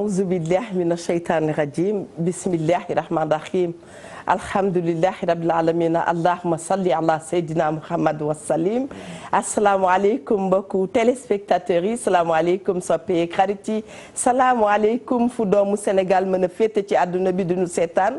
أعوذ بالله من الشيطان الرجيم بسم الله الرحمن الرحيم الحمد لله رب العالمين اللهم صل على سيدنا محمد وسلم asalaamaaleykum mbokku téléspectateurs yi salaamaaleykum soppeek xarit yi salaamaaleykum fu doomu Sénégal mën a féete ci àdduna bi duñu seetaan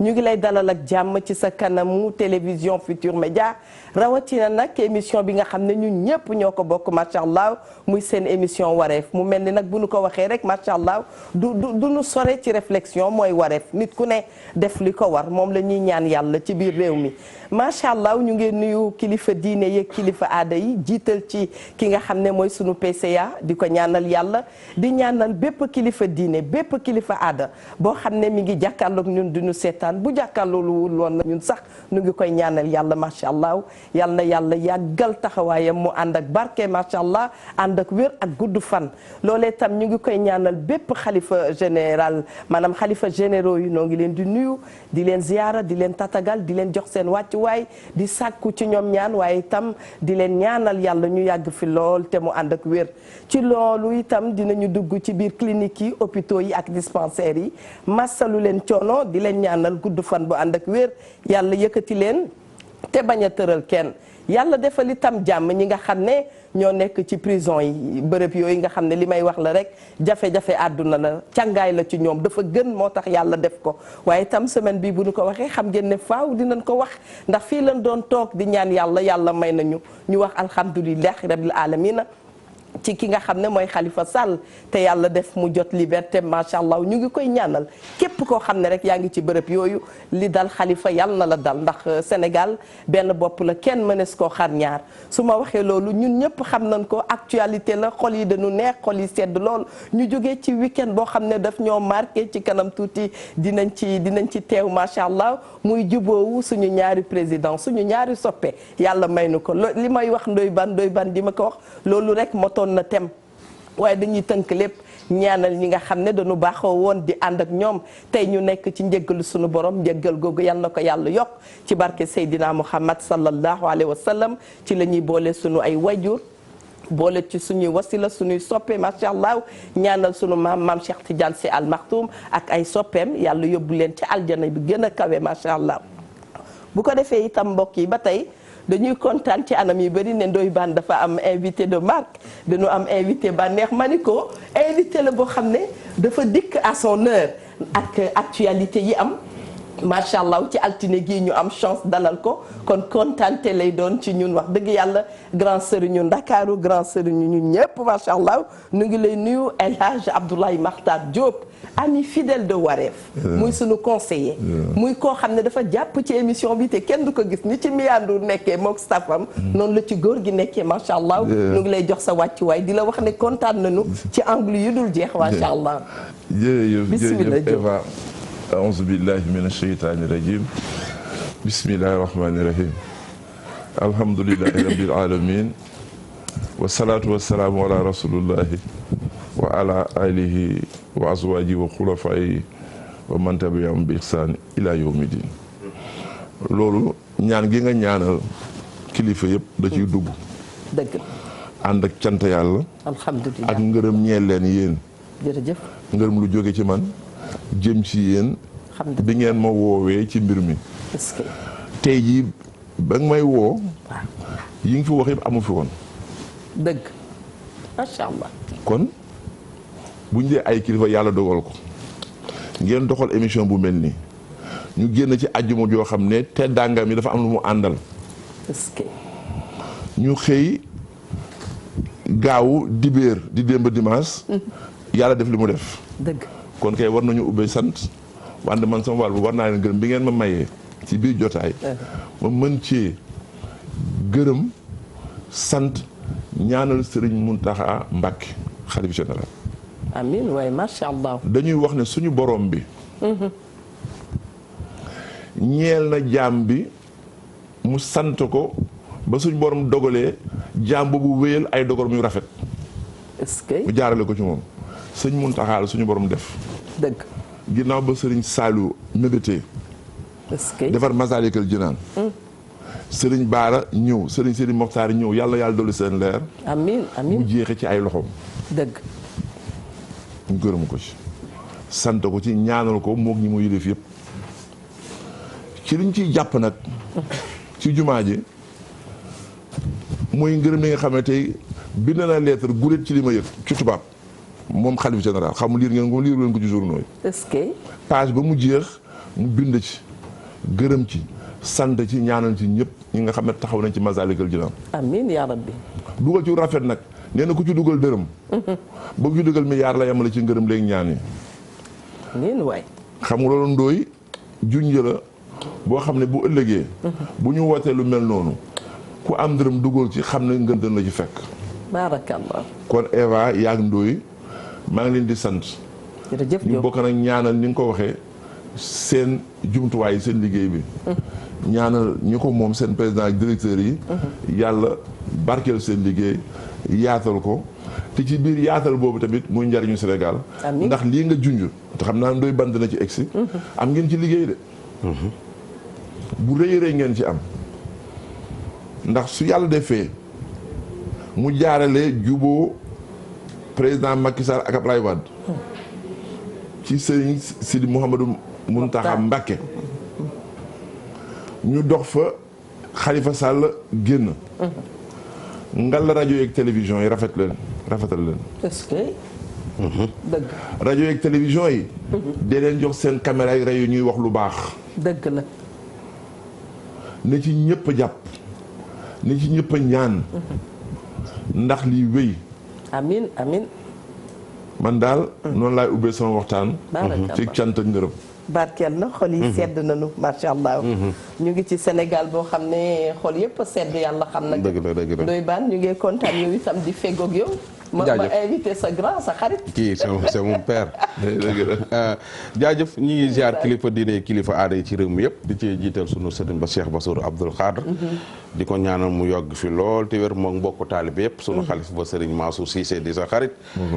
ñu ngi lay dalal ak jàmm ci sa kanamu télévision Futur Média rawatina nag émission bi nga xam ne ñun ñëpp ñoo ko bokk macha allah muy seen émission wareef mu mel ni nag bu ñu ko waxee rek macha allah du ñu sore ci réflexion mooy wareef nit ku ne def li ko war moom la ñuy ñaan yàlla ci biir réew mi macha allah ñu ngi nuyu kilifa diine yeeg kilifa aada yi jiital ci ki nga xam ne mooy sunu PCA di ko ñaanal yàlla di ñaanal bépp kilifa diine bépp kilifa aada boo xam ne mi ngi jàkkaarloog ñun duñu seetaan bu jàkkaarloowul woon na ñun sax ñu ngi koy ñaanal yàlla macha allah yal na yàlla yàggal taxawaayam mu ànd ak barke macha allah ànd ak wér ak gudd fan loolee tam ñu ngi koy ñaanal bépp xalifa général maanaam xalifa généraux yi noo ngi leen di nuyu di leen ziyaara di leen tatagal di leen jox seen wàccuwaay di sàkku ci ñoom ñaan waaye itam di leen ñaanal yàlla ñu yàgg fi lool te mu ànd ak wér ci loolu itam dinañu dugg ci biir clinique yi hôpitaux yi ak dispensaires yi massalu leen coono di leen ñaanal gudd fan bu ànd ak wér yàlla yëkkati leen te bañ a tëral kenn yàlla defal itam jàmm ñi nga xam ne ñoo nekk ci prison yi bërëb yooyu nga xam ne li may wax la rek jafe-jafe àdduna la càngaay la ci ñoom dafa gën moo tax yàlla def ko waaye itam semaine bi bu ñu ko waxee xam ngeen ne faaw dinañ ko wax ndax fii lañ doon toog di ñaan yàlla may nañu ñu wax alhamdulillahi rabbil alamina ci ki nga xam ne mooy Khalifa Sall te yàlla def mu jot liberté macha allah ñu ngi koy ñaanal képp koo xam ne rek yaa ngi ci bërëb yooyu li dal Khalifa yàlla na la dal ndax Sénégal benn bopp la kenn mënees koo xar ñaar su ma waxee loolu ñun ñëpp xam nañ ko actualité la xol yi dañu neex xol yi sedd lool ñu jógee ci week-end boo xam ne daf ñoo marqué ci kanam tuuti dinañ ci teew macha allah muy juboowu suñu ñaari président suñu ñaari soppe yàlla may nu ko li may wax ndoy ban di ma ko wax loolu rek motoon na tem waaye dañuy tënk lépp ñaanal ñi nga xam ne dañu baaxoo woon di ànd ak ñoom tey ñu nekk ci njëggalu suñu borom njëggal googu yal na ko yàlla yokk ci barke Seydina Muhammad sallallahu alayhi wa sallam ci la ñuy boole suñu ay wajur boole ci suñuy wasila suñuy soppe macha allah ñaanal suñu maam Cheikh Tidiane Sy Al Maktoum ak ay soppeem yàlla yóbbu leen ci aljana bi gën a kawe macha allah bu ko defee itam mbokk yi ba tey dañuy kontaan ci anam yu bëri ne Ndoye Bane dafa am invité de marque dañu am invité ba neex ma ni ko invité la boo xam ne dafa dikk à son heure ak actualité yi am macha allah ci altine gii ñu am chance dalal ko kon kontaante lay doon ci ñun wax dëgg yàlla grand sëriñu Ndakaaru grand sëriñu ñun ñëpp macha allah ñu ngi lay nuyu El Hadj Abdoulaye Makhtar Diop ami fidèle de Wareef muy sunu conseiller muy koo xam ne dafa jàpp ci émission bi te kenn du ko gis ni ci miyandu nekkee mook staffam noonu la ci góor gi nekkee macha allah ñu ngi lay jox sa wàccuwaay di la wax ne kontaan nañu ci angle yu dul jeex macha allah bismillah Eva aouzu billahi min asheytaani rajim bismillahi rahmani rahim alhamdulillahi rabbil alamin wasalaatu wasalaamu ala rasulullahi wa ala alihi wa azwaji wa xulafaayi wa man tabi'ahum bi ihsaan ila yawmi din loolu ñaan gi nga ñaanal kilifa yëpp da ciy dugg dëgg ànd ak cant yàlla alhamdulilah ak ngërëm ñeel leen yéen jërëjëf ngërëm lu jóge ci man jëm ci yéen bi ngeen ma woowee ci mbir mi tey jii ba nga may woo yi nga fi wax yëpp amu fi woon dëgg macha allah kon buñ dee ay kilifa yàlla dogal ko ngeen doxal émission bu mel nii ñu génn ci àjjuma joo xam ne te dàngam yi dafa am lu mu àndal ñu xëy gaawu dibéer di démb dimanche yàlla def li mu def dëgg kon kay war nañu ubbee sant wante man sama wàll bu war naa leen gërëm bi ngeen ma mayee ci biir jotaay ma mën cee gërëm sant ñaanal Serigne Mountakha Mbacké xalif général amiin waaye macha allah dañuy wax ne suñu borom bi ñeel na jaam bi mu sant ko ba suñu borom dogalee jaam boobu wéyal ay dogal muy rafet est-ce que mu jaarale ko ci moom sëñ Mountakha la suñu borom def dëgg ginnaaw ba Serigne Saliou mébétee est-ce que defar Masaalikul Jinaan Serigne Baara ñëw Serigne Sidi Mokhtar ñëw yàlla dolli seen leer amiin amiin mu jeexe ci ay loxoom dëgg ñu gërëm ko ci sant ko ci ñaanal ko moog ñi mu yilif yëpp ci liñ ciy jàpp nag ci jumaa ji mooy ngërëm li nga xam ne tey bind na lettre guléet ci li ma yëg ci tubaab moom xalif général xam liir ngeen ko liir leen ko ci journaux yi. est-ce que. page ba mu jeex mu bind ci gërëm ci sant ci ñaanal ci ñëpp ñi nga xam ne taxaw nañ ci Masaalikul Jinaan. amiin yaa rabbi. dugal ci rafet nag nee na ku ci dugal dërëm. ba ku ci dugal milliard la yamale ci ngërëm léegi ñaan yi. amiin waay. xam nga loolu ndooy junj la boo xam ne bu ëllëgee. bu ñu wootee lu mel noonu ku am dërëm dugal ci xam ne ngën dën la ci fekk. baarakallah. kon Eva yaag ndooy maa ngi leen di sant. jërëjëf ñu bokk nag ñaanal ni nga ko waxee seen jumtuwaay seen liggéey bi. ñaanal ñi ko moom seen président ak directeur yi. yàlla barkeel seen liggéey yaatal ko te ci biir yaatal boobu tamit muy njariñu Sénégal. ndax lii nga junj te xam naa ndoy band na ci egsi. am ngeen ci liggéey de. bu rëy rëy ngeen ci am ndax su yàlla defee mu jaarale juboo président Macky Sall ak Abdoulaye Wade ci sëriñ Sidi Mouhamadou Mountakha Mbacké ñu dox fa Khalifa Sall génn ngal rajo yeeg télévision yi rafetal leen est-ce que dëgg rajo yeeg télévision yi dee leen jox seen caméra yi rajo ñuy wax lu baax dëgg la ne ci ñëpp a jàpp ne ci ñëpp a ñaan ndax lii wéy amiin amiin man daal noonu laay ubbee sama waxtaan ci cant ak ngërëm barkeel na xol yi sedd nañu macha allah. ñu ngi ci Sénégal boo xam ne xol yëpp a sedd yàlla xam na. dëgg la dëgg la Ndoye Bane ñu ngi kontaan yow itam di feggoog yow. ma invité sa grand sa xarit. kii c'est mon père. jaajëf ñi ngi ziar kilifa diine kilifa aada yi ci réew mi yëpp di ci jiital sunu sëriñ ba Cheikh Bassirou Abdoul Khadr. di ko ñaanal mu yogg fi lool te wér moom mbokku taalibe yëpp. sunu xalif ba sëriñ Mansour Cissé di sa xarit.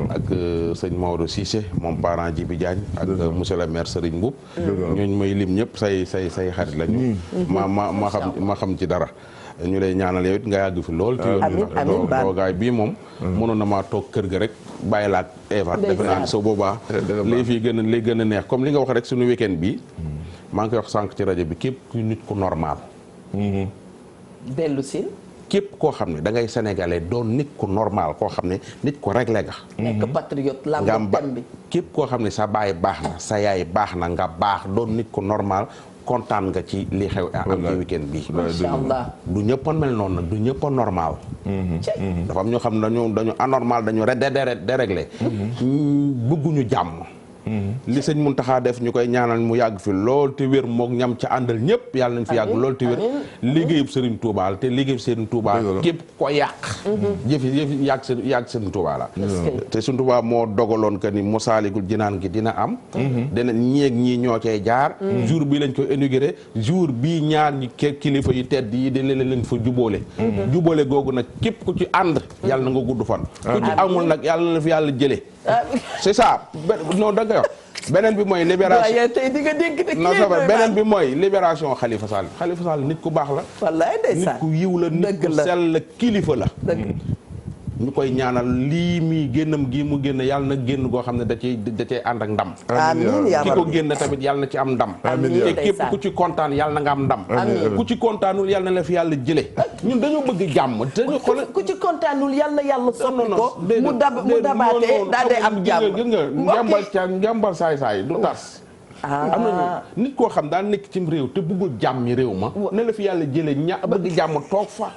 ak sëñ Maodo Cissé moom parent Djibi Diagne ak monsieur le maire Serigne Mboup. ñooñu may lim ñëpp say xarit lañu. ma xam ci dara. ñu lay ñaanal yow it nga yàgg fi lool. ci yoon toogaay bii moom. mënoon na maa toog kër ga rek bàyyi la ak Eva. defe naa soo boobaa. lay fii gën a neex comme li nga wax rek suñu weekend bi maa ngi koy wax sànq ci rajo bi képp ku nit ku normal. dellu si. képp koo xam ne da ngay sénégalais doon nit ku normal koo xam ne nit ku réglé nga. nekk patriote la bi képp koo xam ne sa baay baax na sa yaay baax na nga baax doon nit ku normal. kontaan nga ci li xew am ci weekend bi macha allah du ñëpp a mel noonu nag du ñëpp a normal dafa am ñoo xam ne dañu anormal dañu déréglé bëgguñu jàmm li sëñ Mountakha def ñu koy ñaanal mu yàgg fi lool te wér moog ñam ca àndal ñëpp yàlla nañ fi yàgg lool te wér liggéeyub Serigne Touba te liggéeyub Serigne Touba képp ko yàq jëfi yàgg Serigne Touba la te Serigne Touba moo dogaloon que ni Masaalikul Jinaan gi dina am dina ñeeg ñii ñoo cay jaar jour bi lañ ko inauguré jour bii ñaar ñi kilifa yi tedd yi di leen fa jubóole googu nag képp ku ci ànd yàlla na nga gudd fan ku ci amul nag yàlla na fi yàlla jëlee c'est ça non da nga wax beneen bi mooy libération tey di nga dégg non beneen bi mooy libération Khalifa Sall nit ku baax la wallaay ndeysaan nit ku yiw la nit ku sell la kilifa la ñu koy ñaanal lii mi génnam gi mu génn yàlla na génn goo xam ne da cee ànd ak ndam amiin yaa ki ko génn tamit yàlla na ci am ndam te képp ku ci kontaan yàlla na nga am ndam ku ci kontaanul yàlla na la fi yàlla jële ñun dañoo bëgg jàmm dañu xool ku ci kontaanul yàlla na yàlla soppi ko mu dabaatee daal di am jàmm gis nga njàmbal saay du tas am nañu nit koo xam daan nekk cim réew te bëggul jàmmi réew ma ne la fi yàlla jële bëgg jàmm toog fa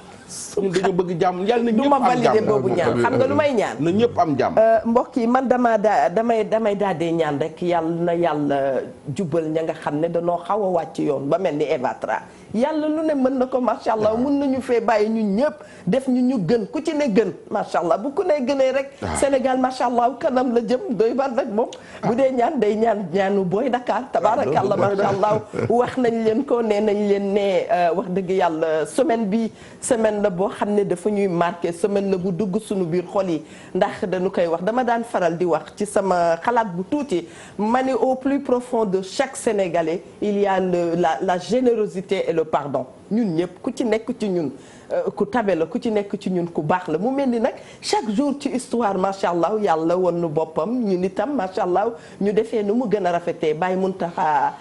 ñun dañoo bëgg jàmm yàlla na ñëpp am jàmm. du ma validé boobu ñaan xam nga lu may ñaan. na ñëpp am jàmm. mbokk yi man damay daal di ñaan rek yàlla na yàlla jubal ña nga xam ne danoo xaw a wàcc yoon ba mel ni Eva Tra yàlla lu ne mën na ko macha allah mun nañu fee bàyyi ñun ñëpp def ñu gën ku ci ne gën macha allah bu ku ne gënee rek. Sénégal macha allah kanam la jëm doy ban rek moom. bu dee ñaan day ñaanu booy Dakar. tabaarakallah macha allah wax nañ leen ko nee nañ leen ne wax dëgg yàlla semaine la boo xam ne dafa ñuy marqué semaine la bu dugg suñu biir xol yi ndax dañu koy wax dama daan faral di wax ci sama xalaat bu tuuti ma ne au plus profond de chaque Sénégalais il y a la générosité et le pardon ñun ñëpp ku ci nekk ci ñun ku tabe la ku ci nekk ci ñun ku baax la mu mel ni nag chaque jour ci histoire macha allah yàlla won nu boppam ñun itam macha allah ñu defee nu mu gën a rafetee Baye Mountakha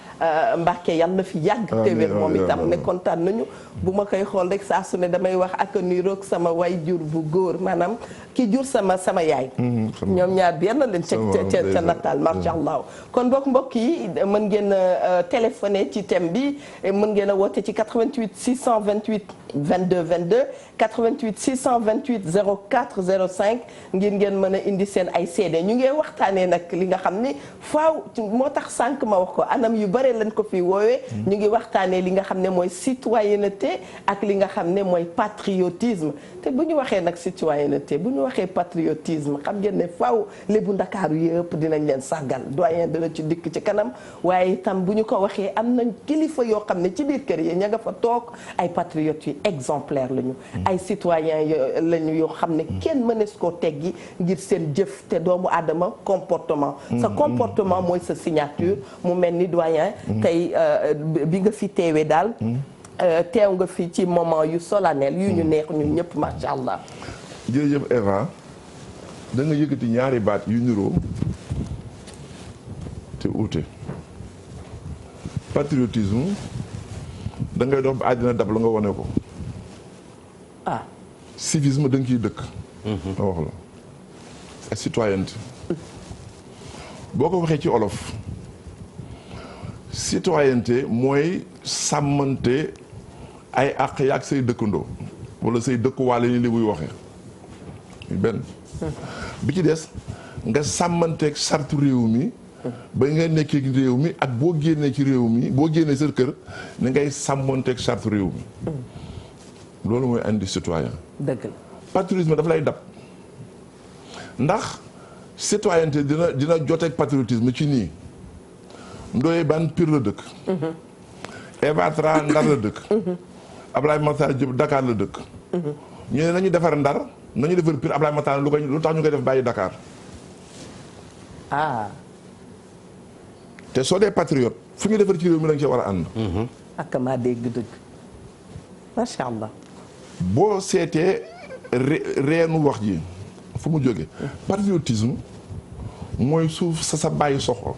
Mbacké yàlla na fi yàgg te wér moom itam ne kontaan nañu bu ma koy xool rek saa su ne damay wax ak niroog sama way jur bu góor maanaam ki jur sama yaay ñoom ñaar benn leen ca nataal macha allah kon mbokk yi mën ngeen a téléphoner ci thème bi mën ngeen a woote ci 88 628 22 22 88 628 04 05 ngir ngeen mën a indi seen ay seede ñu ngi waxtaanee nag li nga xam ni faaw moo tax sànq ma wax ko anam yu bare lañ ko fi woowee ñu ngi waxtaanee li nga xam ne mooy citoyenneté ak li nga xam ne mooy patriotisme te bu ñu waxee nag citoyenneté bu ñu waxee patriotisme xam ngeen ne faaw lébu Ndakaaru yëpp dinañ leen sàggal doyen dina ci dikk ci kanam waaye itam bu ñu ko waxee am nañ kilifa yoo xam ne ci biir kër yi ña nga fa toog ay patriotes yu exemplaire lañu ay citoyens lañu yoo xam ne kenn mënees koo teggi ngir seen jëf te doomu aadama comportement sa comportement mooy sa signature mu mel ni doyen tey bi nga fi teewee daal teew nga fi ci moment yu solennel yu ñu neex ñun ñëpp macha allah. jërëjëf Eva da nga yëkkati ñaari baat yu niroo te uute patriotisme da ngay dox ba àddina dab la nga wane ko. ah civisme da nga ciy dëkk. ma wax la ak citoyenneté boo ko waxee ci olof citoyenneté mooy sàmmante ay àq yaak say dëkkandoo wala say dëkkuwaale ni li buy waxee benn bi ci des nga sàmmanteeg sartu réew mi ba nga nekkee réew mi ak boo génnee ci réew mi boo génnee sa kër ni ngay sàmmanteeg sartu réew mi loolu mooy andi citoyen dëgg la patriotisme daf lay dab ndax citoyenneté dina joteeg patriotisme ci nii Ndoye Bane Pire la dëkk Eva Tra Ndar la dëkk Ablaye Makhtar Diop Dakar la dëkk ñu ne nañu defar Ndar nañu defar Pire Ablaye Makhtar lu tax ñu koy def bàyyi Dakar te soo dee patriote fu ñu defar ci réew mi da nga ci war a ànd ak maa dégg dëgg macha allah boo seetee reenu wax ji fu mu jóge patriotisme mooy suuf sa bàyyi soxo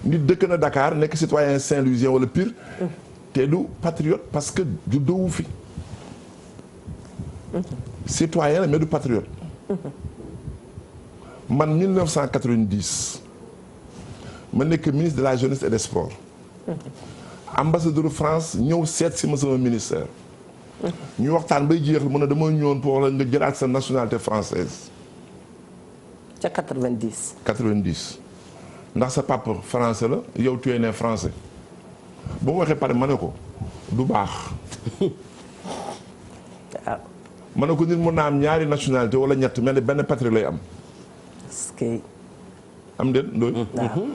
nit dëkk na Dakar nekk citoyen Saint-Louisien wala Pire te du patriote parce que juddoowu fi citoyen la mais du patriote man 1990 ma nekk ministre de la jeunesse et des sports ambassadeur France ñëw seet si ma sama ministère ñu waxtaan bay jeexal mu ne dama ñëwoon pour la nga jëlaat sa nationalité française ca 90 ndax sa papa français la yow tu es né français ba mu waxee pare ma ne ko du baax ma ne ko nit mun naa am ñaari nationalité wala ñett mel ni benn patrie lay am am déet ndooy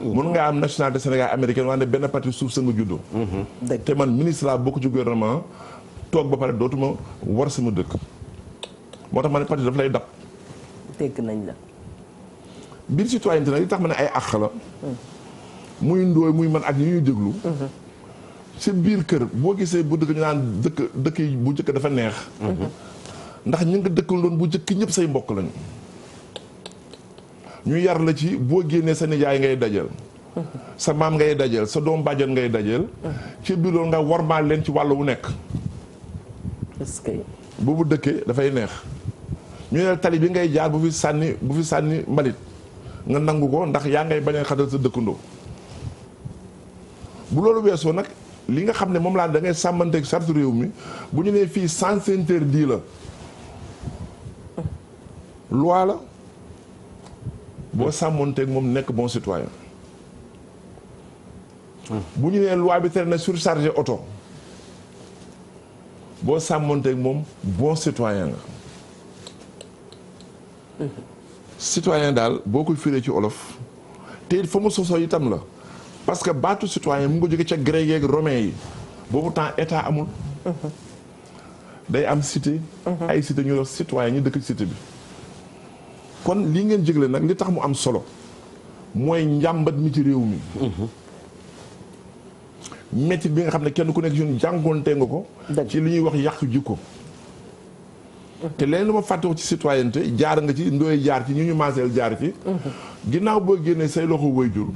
mun nga am nationalité Sénégal américaine waaye benn patrie suuf sa nga juddoo te man ministre laa bokk ci gouvernement toog ba pare dootuma war sama dëkk moo tax ma ne patrie daf lay dab dégg nañ la biir citoyenneté nag li tax ma ne ay àq la muy ndooy muy man ak ñi ñuy déglu ci biir kër boo gisee bu dëkk ñu naan dëkk yi bu njëkk dafa neex ndax ñu nga dëkkal doon bu njëkk ñëpp say mbokk lañu ñu yar la ci boo génnee sa nijaay ngay dajal sa maam ngay dajal sa doom bàjjan ngay dajal ci biir loolu nga wormaal leen ci wàll wu nekk boobu dëkkee dafay neex ñu ne tali bi ngay jaar bu fi sànni mbalit nga nangu ko ndax yaa ngay bañ a xatal sa dëkkandoo bu loolu weesoo nag li nga xam ne moom laa da ngay sàmmanteeg charte réew mi bu ñu nee fii sens interdit la loi la boo sàmmanteeg moom nekk bon citoyen bu ñu nee loi bi tere na surchargé oto boo sàmmanteeg moom bon citoyen nga citoyen daal boo koy firee ci olof te it fa mu sosoo itam la parce que baatu citoyen mu ngi jóge ca grec yeeg romain yi boobu temps état amul day am cité ay cité ñu wax citoyen ñu dëkk cité bi kon lii ngeen jégle nag li tax mu am solo mooy njàmbat mi ci réew mi métti bi nga xam ne kenn ku nekk ñun jàngoonte nga ko ci li ñuy wax yàq jikko te leneen lu ma fàtte ci citoyenneté jaar nga ci ndooy jaar ci ñu maaseel jaar ci. ginnaaw boo génnee say loxo waajur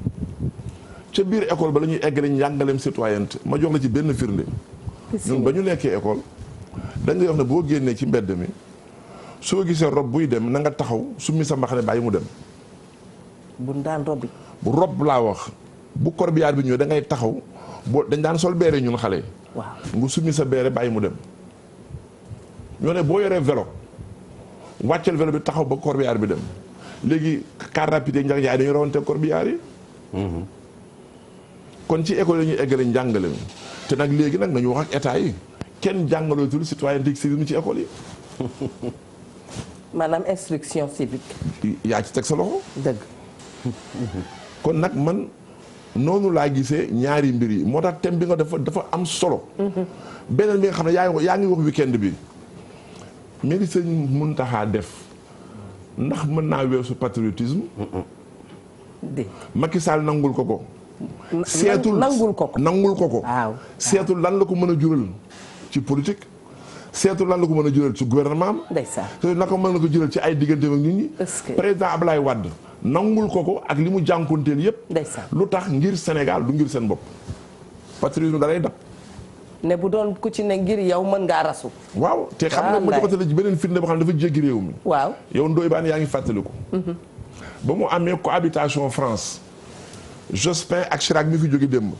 ca biir école ba la ñuy eggale njàngaleem citoyenneté ma jox la ci benn firnde. ñun ba ñu nekkee école dañ lay wax ne boo génnee ci mbedd mi soo gisee rob buy dem na nga taxaw summi sa mbaxane bàyyi mu dem. bu daan rob bi. bu rob laa wax bu corbillard bi ñëwee da ngay taxaw boo dañ daan sol beere ñun xale yi. waaw nga summi sa beere bàyyi mu dem. ñoo ne boo yoree vélo wàcceel vélo bi taxaw ba corbillard bi dem léegi car rapide yi njax jaay dañu rawante corbillard yi. kon ci école yi ñuy eggale njàngale mi te nag léegi nag nañu wax ak état yi kenn jàngalootul citoyenneté civisme ci école yi. maanaam instruction civique. yaa ci teg sa loxo. dëgg. kon nag man noonu laa gisee ñaari mbir yi moo tax thème bi nga dafa am solo. beneen bi nga xam ne yaa ngi wax weekend bi mais li sëñ Muntaxa def ndax mën naa weesu patriotisme. de Macky Sall nangul ko ko. nangul ko ko. waaw seetul lan la ko mën a jural ci politique. seetul lan la ko mën a jural ci gouvernement am. ndeysaan te naka mën na ko jural ci ay diggante ak nit ñi. président Ablaye Wade nangul ko ak li mu jànkuwanteel yépp. ndeysaan lu tax ngir Sénégal du ngir seen bopp. patriotisme da lay dab. ne bu doon ku ci ne ngir yow mën ngaa rasu. waaw te xam nga ma joxatale ci beneen firnde boo xam ne dafa jéggi réew mi. waaw yow Ndoye Bane yaa ngi fàttaliku. ba mu amee cohabitation France Jospin ak Chirac mi fi jóge démb.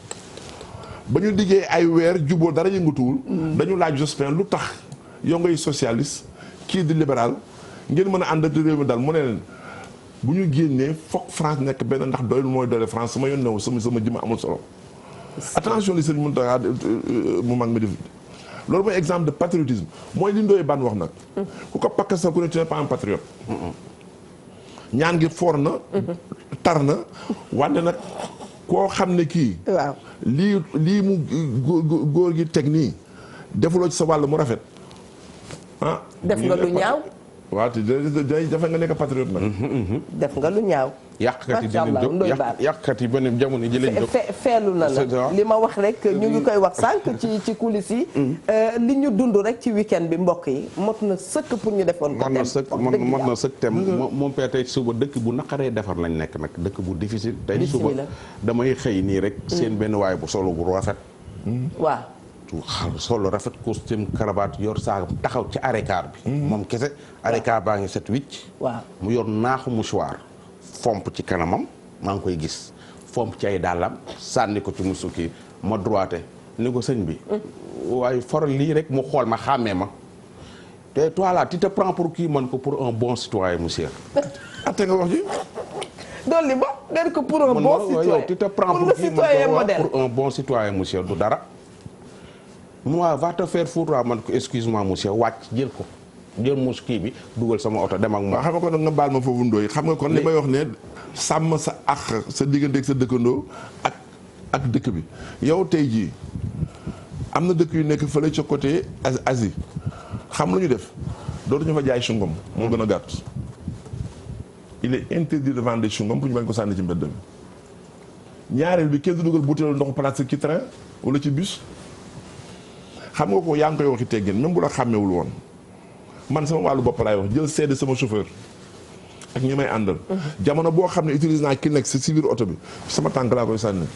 ba ñu liggéey ay weer juboo dara yëngatuwul. dañu laaj Jospin lu tax yow ngay socialiste kii di libéral ngeen mën a ànd ak réew mi daal mu ne leen bu ñu génnee foog France nekk benn ndax doylu mooy doole France sama yoon new sama jëmm amul solo. attention li Serigne Mountakha mu mag mi def loolu mooy exemple de patriotisme mooy li Ndoye Bane wax nag. ku ko pakkasal ku ne tu n'es pas un patriote. ñaan gi foor na. tar na wante nag koo xam ne kii. waaw lii mu góor gi teg nii defuloo ci sa wàll mu rafet ah. def nga lu ñaaw. waaw te dafa nga nekk patriote nag. def nga lu ñaaw. yàqkat yi dinañ jóg yàqkat yi beneen jamono ji lañ jóg. feelu na la li ma wax rek ñu ngi koy wax sànq ci coulisses yi. li ñu dund rek ci weekend bi mbokk yi mot na sëkk pour ñu defoon ko. mot na sëkk tem moom père tey suba dëkk bu naqaree defar lañ nekk nag dëkk bu difficile. tey suba damay xëy nii rek. seen benn waay bu solo bu rafet. waaw. solo rafet costume cravate yor saagam taxaw ci arrêt car bi. moom kese arrêt car baa ngi set wicc. waaw mu yor naaxu mouchoir. fomp ci kanamam maa ngi koy gis fomp ci ay dàllam sànni ko ci musu kii ma droité ni ko sëñ bi waaye faral lii rek mu xool ma xàmmee ma te toi là tu te prends pour kii man ko pour un bon citoyen monsieur. atte nga wax ji. dolli ba nga ko pour un bon citoyen tu te prends pour kii man ko pour un bon citoyen monsieur du dara. moi va te faire foutre man ko excuse-moi monsieur wàcc jël ko. jël mus kii bi dugal sama oto dem ak moom. xam nga kon nga baal ma foofu Ndoye xam nga kon li may wax ne sàmm sa àq sa diggante ak sa dëkkandoo ak dëkk bi yow tey jii am na dëkk yu nekk fële ca côté Asie xam lu ñu def dootuñu fa jaay chewing-gum moo gën a gàtt. il est interdit de vendre des chewing-gum pour ñu bañ ko sànni ci mbedd mi ñaareel bi kenn du dugal butéelu ndoxu plastique ci train wala ci bus xam nga ko yaa ngi koy waxi teggin même bu la xàmmewul woon. man sama wàllu bopp laay wax jël seede sama chauffeur ak ñi may àndal. jamono boo xam ne utilise naa Kleenex si biir oto bi sama tànk laa koy sànni.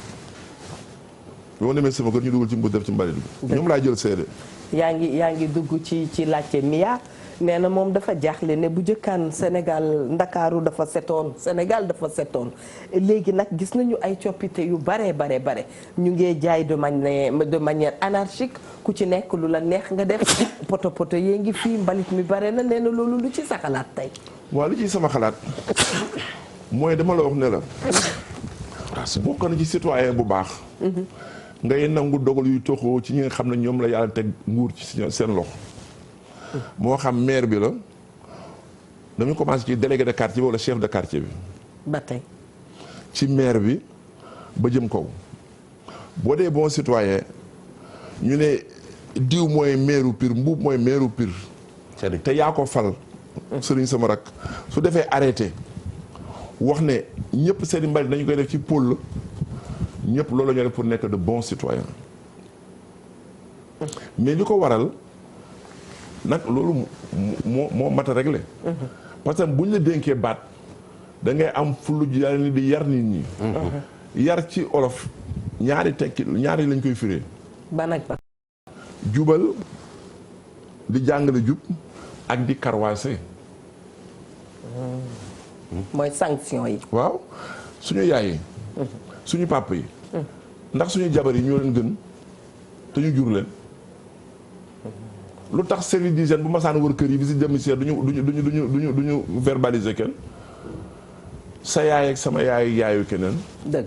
bi ma demee sama kër ñu dugal ci mbuus def ci mbalit bi. ñoom laa jël seede. yaa ngi dugg ci laajte Mia nee na moom dafa jaaxle ne bu jëkkaan Sénégal Ndakaaru dafa setoon Sénégal dafa setoon léegi nag gis nañu ay coppite yu bare ñu ngee jaay de manière anarchique ku ci nekk lu la neex nga def poto yee ngi fii mbalit mi bare na nee na loolu lu ci sa xalaat tey. waaw li ci sama xalaat mooy dama la wax ne la bokk na ci citoyen bu baax. ngay nangu dogal yu toxoo ci ñi nga xam ne ñoom la yàlla teg nguur ci seen loxo. moo xam maire bi la dañu commencé ci délégué de quartier bi wala chef de quartier bi. ba tey. ci maire bi ba jëm kaw boo dee bon citoyen ñu ne diw mooy maire Pire Mbuub mooy maire Pire. te yaa ko fal. sëriñ sama rak su defee arrêté wax ne ñëpp seen i mbalit dañu koy def ci pôle ñëpp loolu la ñu def pour nekk de bons citoyens mais li ko waral. nag loolu moo mat a réglé. parce que bu ñu la dénkee baat da ngay am fulu ji daal di yar nit ñi. yar ci olof ñaari lañ koy firee. ban ak ban. jubal di jàngale jub ak di karwaase. mooy sanction yi. waaw suñu yaay yi. suñu papa yi. ndax suñu jabar yi ñoo leen gën te ñu jur leen. lu tax service d'hygiène bu masaan wër kër yi visite domiciliaire duñu verbaliser kenn. sa yaay ak sama yaayu keneen. dëgg.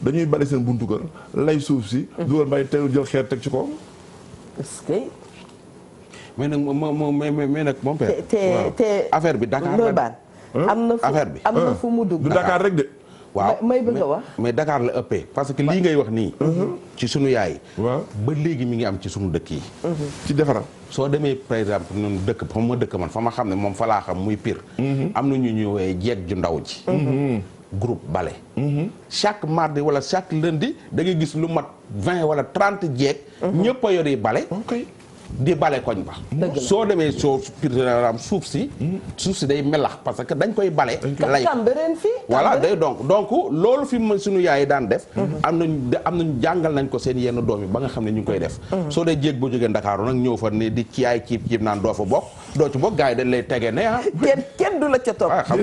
dañuy bale seen buntu kër lay suuf si. dugal mbay te jël xeer teg ci ko. est-ce que. mais nag moom père. te affaire bi Dakar la am na fu affaire bi am na fu mu dugg. du Dakar rek de. waaw may bëgg a wax. mais Dakar la ëppee parce que lii ngay wax nii. ci sunu yaay. waaw ba léegi mi ngi am ci sunu dëkk yi. ci defara soo demee par exemple ñun dëkk fa ma dëkk man fa ma xam ne moom fa laa xam muy Pire. am na ñu ñëwee jeeg ju ndaw ji. groupe bale. chaque mardi wala chaque lundi da ngay gis lu mat 20 wala 30 jeeg. ñëpp a yori bale. di bale koñ ba. soo demee soo Pire suuf si day melax parce que dañ koy bale. lay voilà day donc loolu fi mu suñu yaay daan def. am nañu jàngal nañ ko seen yenn doom yi ba nga xam ne ñu ngi koy def. soo dee jéeg boo jógee Ndakaaru nag ñëw fa ne di ci ay ciib naan doo fa bokk doo ci bokk gars yi dañ lay tegee ne ah. kenn du la ca topp. xam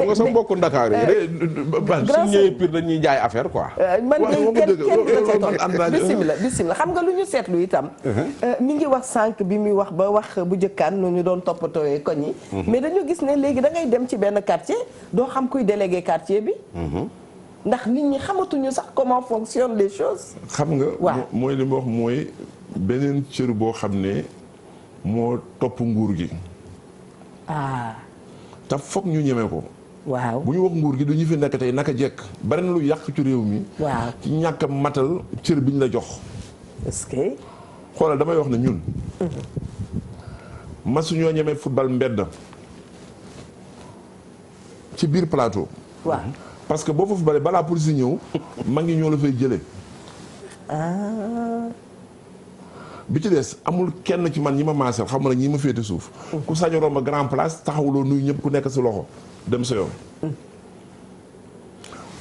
nga sa mbokku Ndakaaru yi rek. suñu ñëwee Pire dañuy jaay affaire quoi. man kenn du la ca topp. bismillah xam nga lu ñu seetlu itam. mi ngi wax sànq bi muy wax ba wax bu jëkkaan nu ñu doon toppatooyee koñ yi. mais dañu gis ne léegi da ngay dem ci benn quartier doo xam kuy délégué quartier bi. ndax nit ñi xamatuñu sax comment fonctionnent les choses. xam nga. waaw mooy li ma wax mooy beneen cër boo xam ne moo topp nguur gi. te foog ñu ñeme ko. waaw bu ñu wax nguur gi du ñu fi nekk tey naka jekk bari na lu yàq ci réew mi. waaw ci ñàkk a matal cër bi ñu la jox. est-ce que. xoolal damay wax ne ñun. masuñoo ñemee football mbedd ci biir plateau. waaw parce que boo fa footballee balaa police ñëw ma ngi ñoo la fay jëlee. bi ci des amul kenn ci man ñi ma maasal xam nga ñi ma féete suuf. ku sañu romb grand place taxawuloo nuyu ñëpp ku nekk si loxo dem sa yoon.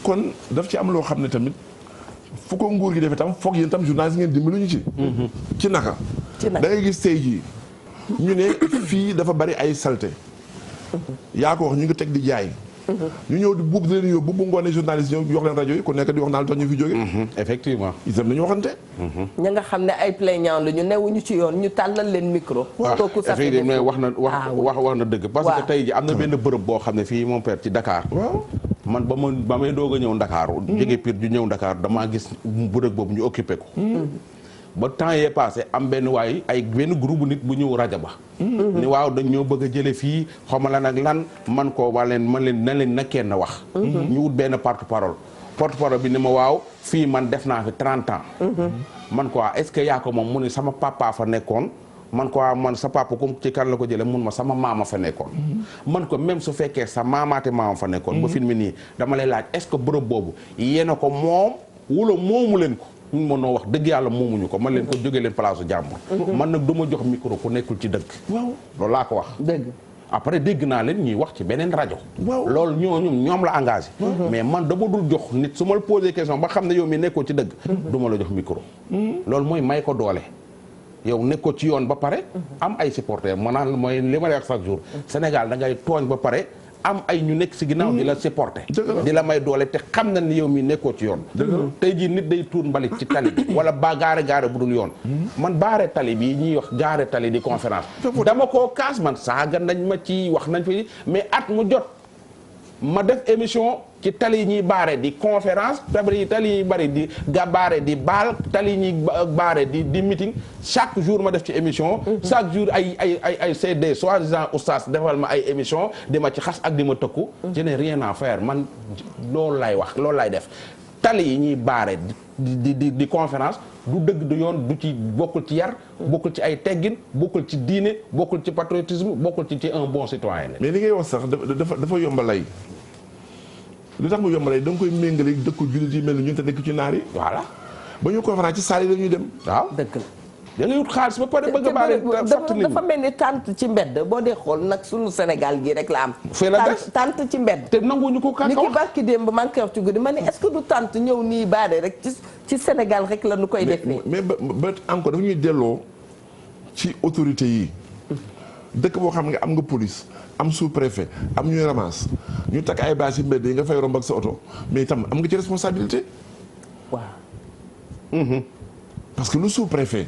kon daf ci am loo xam ne tamit. fu ko nguur gi defee tam foog yéen tam journaliste ngeen dimbalu ñu ci. ci naka. da ngay gis tey jii ñu ne fii dafa bari ay salte yaa ko wax ñu ngi teg di jaay. ñu ñëw di buub di leen yóbbu bu ngoonee journaliste ñëw jox leen rajo yi ku nekk di wax naa lu tax ñu fi jóge. effectivement. itam dañu waxante. ña nga xam ne ay plaignant la ñu newuñu ci yoon ñu tàllal leen micro. kooku sax effectivement wax na dëgg. parce que tey jii am na benn bërëb boo xam ne fii mon père ci Dakar. waaw. man ba may doog a ñëw Ndakaaru jóge Pire ju ñëw Ndakaaru damaa gis bërëb boobu ñu occupé ko ba temps yee passé am benn waay benn groupe nit bu ñëw rajo ba ni waaw dañ ñoo bëgg a jële fii xawma lan ak lan man ko waa leen na leen na kenn wax ñu wut benn porte-parole bi ni ma waaw fii man def naa fi 30 ans man ko est-ce que yaa ko moom mu ne sama papa fa nekkoon man ko man sa papa comme ci kan la ko jëlee mun ma sama maama fa nekkoon man ko même su fekkee sa maamaate maama fa nekkoon ba film nii dama lay laaj est-ce que bërëb boobu yéen a ko moom wala moomu leen ko ñun mënoo wax dëgg yàlla moomuñu ko man leen ko jógee leen place u jàmbur man nag du ma jox micro ku nekkul ci dëgg waaw loolu laa ko wax dëgg après dégg naa leen ñuy wax ci beneen rajo loolu ñoom la engagé mais man dama dul jox nit su ma la posé question ba xam ne yow mi nekkoo ci dëgg du ma la jox micro loolu mooy may ko doole yow nekkoo ci yoon ba pare am ay supporters maanaam mooy li ma lay wax chaque jour Sénégal da ngay tooñ ba pare am ay ñu nekk si ginnaaw di la supporter di la may doole te xam na ni yow mi nekkoo ci yoon tey jii nit day tuur mbalit ci tali bi wala ba gaare bu dul yoon man baare tali bi ñuy wax gaare tali di conférence dama koo kaas man saaga nañ ma ci wax nañ fi mais at mu jot ma def émission ci tali yi ñuy baare di conférence tabri tali yi bari di baare di baal tali yi ñuy baare di meeting chaque jour ma def ci émission chaque jour ay CD soi-disant oustaz defal ma ay émission di ma ci xas ak di ma tëkku je n'ai rien à faire man loolu lay wax loolu lay def tali yi ñuy baare di conférence du dëgg du yoon du ci bokkul ci yar bokkul ci ay teggin bokkul ci diine bokkul ci patriotisme bokkul ci un bon citoyen mais li ngay wax sax dafa yombalay li tax mu yombalay da nga koy méngale dëkku jullit yi mel ni ñun te nekk ci naar yi voilà ba ñu conférence ci saal yi la ñuy dem waaw dëgg la da ngay wut xaalis ba pare bëgg a baale fatt nit dafa mel ni tànt ci mbedd boo dee xool nag sunu Sénégal gi rek la am. fee la des tànt ci mbedd. te nanguwuñu ko kàkka ni ki wax barki démb maa ngi koy wax ci guddi ma ne est-ce que du tànt ñëw nii baade rek ci Sénégal rek la nu koy defee. mais ba encore dafa ñuy delloo ci autorité yi dëkk boo xam nga am nga police am sous-préfet am ñuy ramasse ñu takk ay bâche yi mbedd yi nga fay romb ak sa oto mais itam am nga ci responsabilité. waaw. parce que le sous-préfet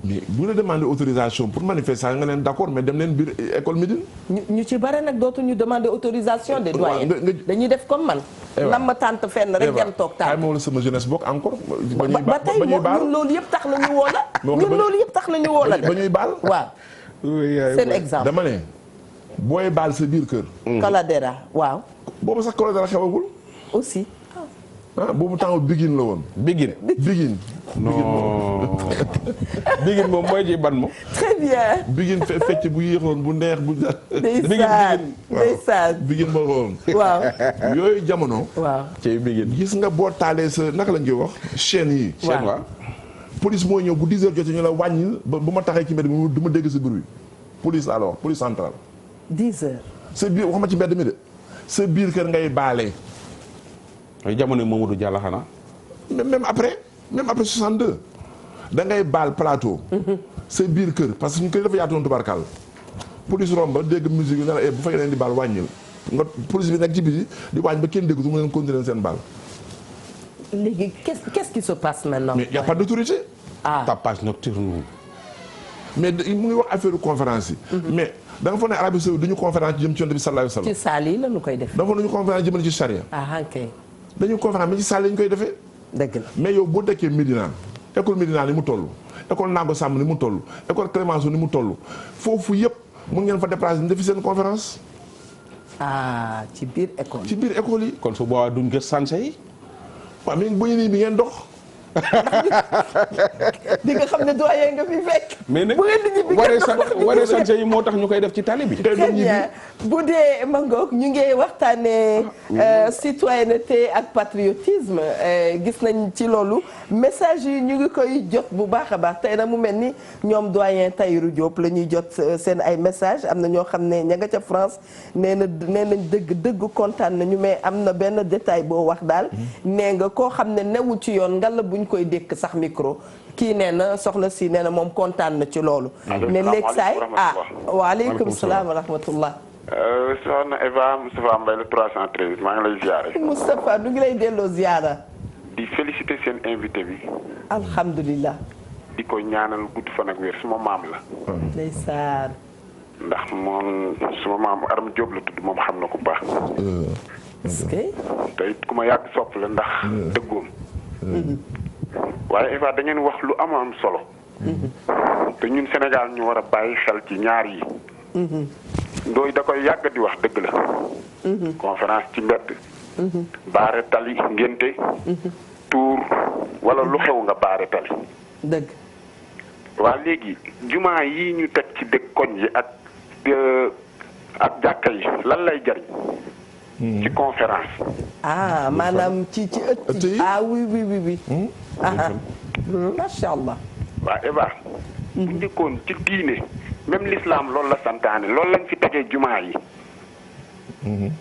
mais bu la demandé autorisation pour manifester nga leen d'accord mais dem leen biir école Médine. ñu ci bare nag dootuñu demander autorisation des doyens. dañuy def comme man. nam ma tànt fenn rek dem toog tànt. xayma wala sama jeunesse bokk encore. ba tey ñun loolu yëpp tax na ñu woo la. ñun loolu yëpp tax na ñu woo la de. ba ñuy baal. waaw. seen exemple dama ne booy baal sa biir kër. Caladera waaw. boobu sax Caladera xewagul. aussi. ah boobu temps bigin la woon. bigin. non bigin moom mooy ji ban moom. très bien. bigin fecc bu yéexoon bu neex bu. ndeysaan bigin ba woon. waaw. yooyu jamono. waaw. ci bigin. gis nga boo taalee sa naka lañ koy wax chaîne yi. chaîne waaw. police mooy ñëw bu 10 heures jotee ñu la wàññil ba bu ma taxee ci mbedd mi du ma dégg sa bruit police alors police centrale. 10 heures. sa biir waxuma ci mbedd mi de sa biir kër ngay baalee. ay jamono Mamadou Diallo xanaa. même après 62 da ngay baal plateau. sa biir kër parce que ñu koy dafa yaatoon tubarkal police romba dégg musique bi ne la bu fekkee leen di baal wàññil nga police bi nekk ci biti di wàññ ba kenn dégg su mu leen continuer seen baal. léegi qu'est-ce qui se passe maintenant. mais y a pas d'autorité. tapage nocturne. mais mu ngi wax affaire conférence yi. mais da nga foog ne Arabie Saoudite duñu conférence jëm ci Yonent bi sallallahu alayhi wa sallam. ci saal yi la ñu koy def. da nga foog ne duñu conférence jëmale ci charia. ok. dañu conférence mais ci saal yi ñu koy defee. dëgg la mais yow boo dëkkee Médina école Médina ni mu toll école Nango Samb ni mu toll école Clémenceau ni mu toll foofu yëpp mun ngeen fa déplacer ñu defi seen conférence. ci biir école. ci biir école yi. kon su boobaa duñ gës sanse yi. waaw mais bu ñu nii bi ngeen dox. di nga xam ne doyen nga fi fekk. mais nag bu ngeen di ñibbi waree sanse yi moo tax ñu koy def ci tali bi. très bien bu dee mangoog ñu ngi waxtaanee citoyenneté ak patriotisme gis nañ ci loolu message yi ñu ngi koy jot bu baax a baax tey nag mu mel ni ñoom doyen Tahirou Diop la ñuy jot seen ay message am na ñoo xam ne ña nga ca France nee nañ dëgg kontaan nañu mais am na benn détail boo wax daal nee nga koo xam ne newu ci yoon nga la buñ koy dékk sax micro kii nee na soxna si nee na moom kontaan na ci loolu. ne léegi saay waaleykum salaam wa rahmatullah. soxna Eva Moustapha Mbaye le 313 maa ngi lay ziare. Moustapha du ngi lay delloo ziara. di féliciter seen invité bi. alhamdulilah. di ko ñaanal gudd fan ak wér suma maam la. ndeysaan. ndax moom suma maam Aram Diop la tudd moom xam na ko baax. est-ce que. te it ku ma yàgg sopp la ndax dëggoom. waaye Eva da ngeen wax lu am solo. te ñun Sénégal ñu war a bàyyi xel ci ñaar yi. ndooy da koy yàgg di wax dëgg la. conférence ci mbedd. baare tali ngénte. tuur wala lu xew nga baare tali. dëgg. waa léegi jumaa yi ñu teg ci dëkk koñ yi ak jàkka yi lan lay jariñ. ci conférence. maanaam ci ëtt yi. oui. macha allah. waa Eva. bu njëkkoon ci diine même l'islam loolu la santaane loolu lañ fi tegee jumaa yi.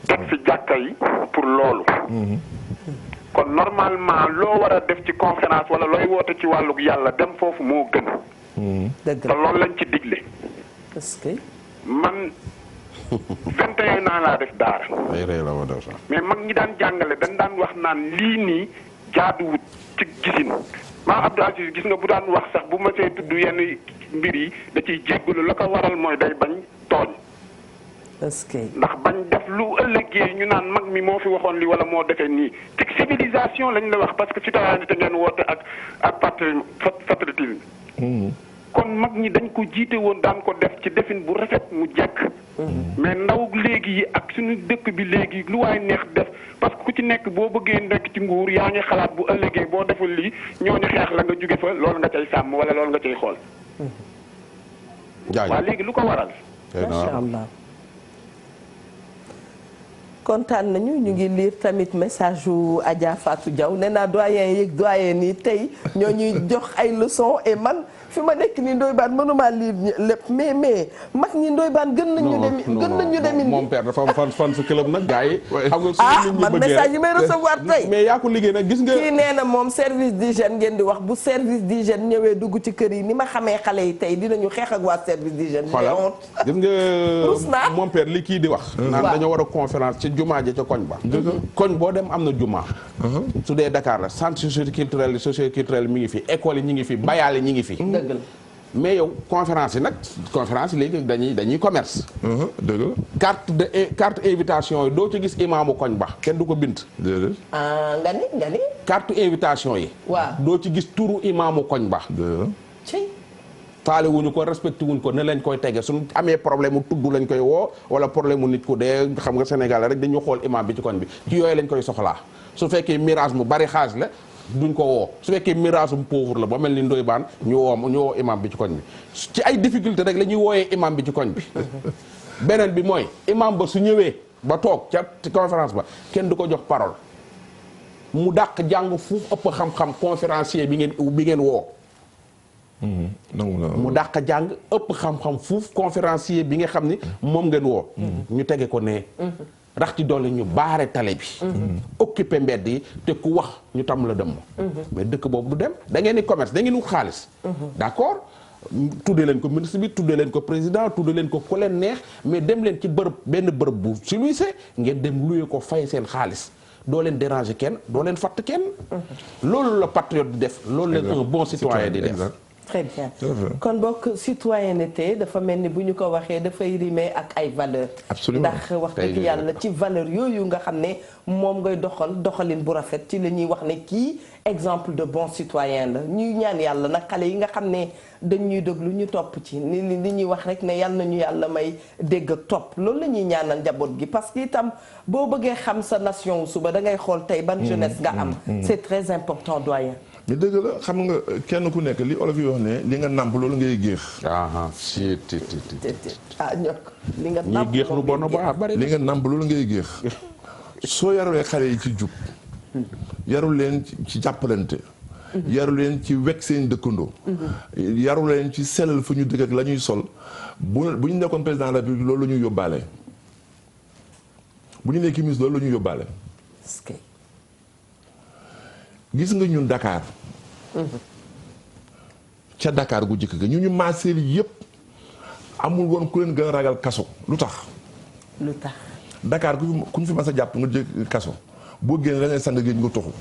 teg fi jàkka yi pour loolu. kon normalement loo war a def ci conférence wala looy woote ci wàllug yàlla dem foofu moo gën. dëgg te loolu lañ ci digle. est-ce que. man 21 ans laa def daara. mais mag ñi daan jàngale dañ daan wax naan lii nii jaaduwut ci gisin maa Abdou Aziz gis nga bu daan wax sax bu ma see tudd yenn mbir yi da ciy jéggalu la ko waral mooy day bañ tooñ. est-ce que. ndax bañ def lu ëllëgee ñu naan mag mi moo fi waxoon li wala moo defee nii te civilisation lañ la wax parce que citoyenneté ngeen woote ak patriotisme. kon mag ñi dañ ko jiite woon daan ko def ci defin bu rafet mu jekk. mais ndaw léegi yi ak suñu dëkk bi léegi lu waay neex def parce que ku ci nekk boo bëggee nekk ci nguur yaa ngi xalaat bu ëllëgee boo deful lii ñooñu xeex la nga jóge fa loolu nga cay sàmm wala loolu nga cay xool. waa léegi lu ko waral. macha allah. kontaan nañu ñu ngi lire tamit message yu Adja Fatou Diaw nee naa doyen yeeg doyen yi tey ñoo ñuy jox ay leçons et man fi ma nekk nii Ndoye Bane mënumaa lire lépp mais mag ñi Ndoye Bane gën nañu dem moom père dafa am fan su club nag gars yi xam nga man message yi may recevoir tey mais yaa ko liggéey nag gis nga kii nee na moom service d'hygiène ngeen di wax bu service d'hygiène ñëwee dugg ci kër yi ni ma xamee xale yi tey dinañu xeex ak waa service d'hygiène gis nga moom père li kii di wax naan dañoo war a conférence ci jumaa ja ca koñ ba koñ boo dem am na jumaa su dee Dakar la centre socio-culturel mi ngi fi école yi ñi ngi fi bayaal yi ñi ngi fi dëgg la mais yow conférence yi nag conférence yi léegi dañuy commerce dëgg la carte invitation yi doo ci gis imaamu koñ ba kenn du ko bind nga ni carte invitation yi waaw doo ci gis turu imaamu koñ ba faale wuñu ko respecté wuñ ko ne lañ koy tege suñ amee problème mu tudd lañ koy woo wala problème mu nit ku dee xam nga Sénégal rek dañu xool imam bi ci koñ bi ci yooyu lañ koy soxlaa su fekkee mirage mu bari xaalis la duñ ko woo su fekkee mirage mu pauvre la ba mel ni Ndoye Bane ñu woo imam bi ci koñ bi ci ay difficulté rek la ñuy wooyee imam bi ci koñ bi beneen bi mooy imam ba su ñëwee ba toog ca conférence ba kenn du ko jox parole mu dàq jàng fu ëpp xam-xam conférencier bi ngeen woo mu dàq jàng ëpp xam-xam fuuf conférencier bi nga xam ni moom ngeen woo ñu tege ko ne rax ci doole ñu baare tale bi occupé mbedd yi te ku wax ñu tam la dem mais dëkk boobu du dem da ngeen di commerce da ngeen wut xaalis d'accord tuddee leen ko ministre bi tuddee leen ko président tuddee leen ko ku leen neex mais dem leen ci benn bërëb bu siluise ngeen dem luye ko fay seen xaalis doo leen déranger kenn doo leen fatt kenn loolu la patriote di def loolu leen un bon citoyen di def très bien kon bokk citoyenneté dafa mel ni bu ñu ko waxee dafay rimer ak ay valeurs. absolument ndax wax dëgg yàlla ci valeurs yooyu nga xam ne moom ngay doxalin bu rafet ci la ñuy wax ne kii exemple de bon citoyen la ñuy ñaan yàlla nag xale yi nga xam ne dañuy déglu ñu topp ci li ñuy wax rek ne yàlla nañu yàlla may dégg ak topp loolu la ñuy ñaanal njaboot gi parce que itam boo bëggee xam sa nation suba da ngay xool tey ban jeunesse nga am. c'est très important doyen. mais dëgg la xam nga kenn ku nekk li olof yi wax ne li nga nàmp loolu ngay géex. si li nga nàmp géex lu bon ba bari li nga nàmp loolu ngay géex soo yarulee xale yi ci jub yarul leen ci jàppalante yaru leen ci wekk seen dëkkandoo yaru leen ci sellal fu ñu dëkk ak la ñuy sol bu ñu nekkoon président de la République loolu la ñuy yóbbaale bu ñu nekk ministre loolu la ñuy yóbbaale gis nga ñun Dakar ca Dakar gu jëkk ga ñu maaseel yëpp amul woon ku leen gën a ragal kaso lu tax Dakar ku ñu fi mas a jàpp nga jëkk kaso boo génne da ngay sang géej nga toxu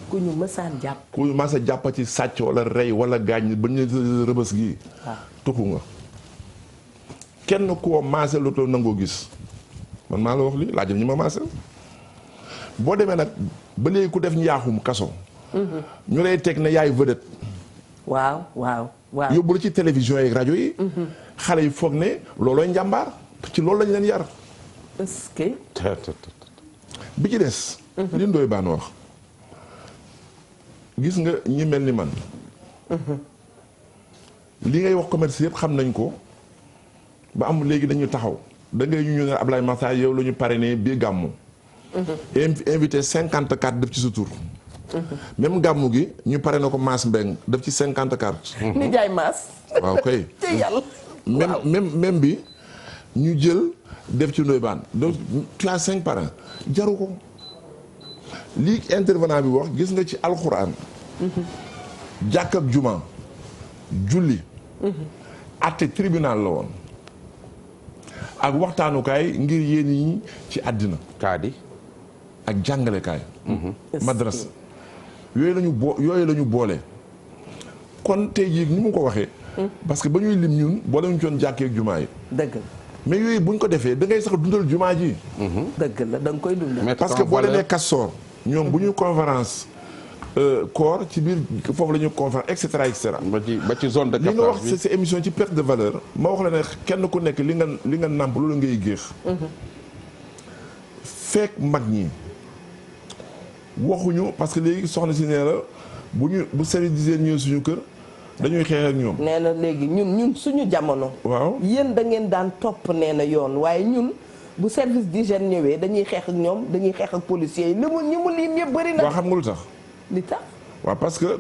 ku ñu mësaan jàpp ku ñu mas a jàpp ci sàcc wala rey wala gaañ ba ñu rëbës gi toxu nga kenn koo maaseel lu toll nangoo gis man maa la wax li laajam ñi ma maaseel boo demee nag ba léegi ku def njaaxum kaso ñu lay teg ne yaay vedette waaw yóbbu la ci télévision yi rajo yi xale yi foog ne loolooy njàmbaar ci loolu lañ leen yar est-ce que bi ci des li Ndoye Bane wax gis nga ñi mel ni man li ngay wax commerce yëpp xam nañ ko ba am léegi dañu taxaw da ngay ñu ne Ablaye Massa yow la ñu parrainé bii gàmmu invité 54 def ci sa tur même gàmmu gi ñu parrainé ko Mass Mbeng def ci 54 ni jaay Mass waaw kay te yàlla même bi ñu jël def ci Ndoye Bane donc tu as 5 parrains jaru ko lii intervenant bi wax gis nga ci alxuraan jàkk ak juma julli atte tribunal la woon ak waxtaanukaay ngir yéen ñi ci àddina kaadi ak jàngalekaay madrasa yooyu la ñu boole kon tey jii ni mu ko waxee parce que ba ñuy lim ñun boole ñu coon jàkkee ak jumaa yi dëgg mais yooyu buñ ko defee da ngay sax dundal jumaa ji dëgg la da nga koy dundal parce que boo demee Castor ñoom bu ñuy conférence koor ci biir foofu la ñuy conférence et cetera et cetera ba ci zone de li nga wax ci émission ci perte de valeur ma wax la ne kenn ku nekk li nga nàmp loolu ngay géex fekk mag ñi waxuñu parce que léegi soxna si nee la bu service d'hygiène ñëw suñu kër dañuy xeex ak ñoom nee na léegi ñun suñu jamono waaw yéen da ngeen daan topp nee na yoon waaye ñun bu service d'hygiène ñëwee dañuy xeex ak ñoom dañuy xeex ak policiers yi li mu ñi mu lim yëpp bëri na waaw xam nga lu tax li tax waaw parce que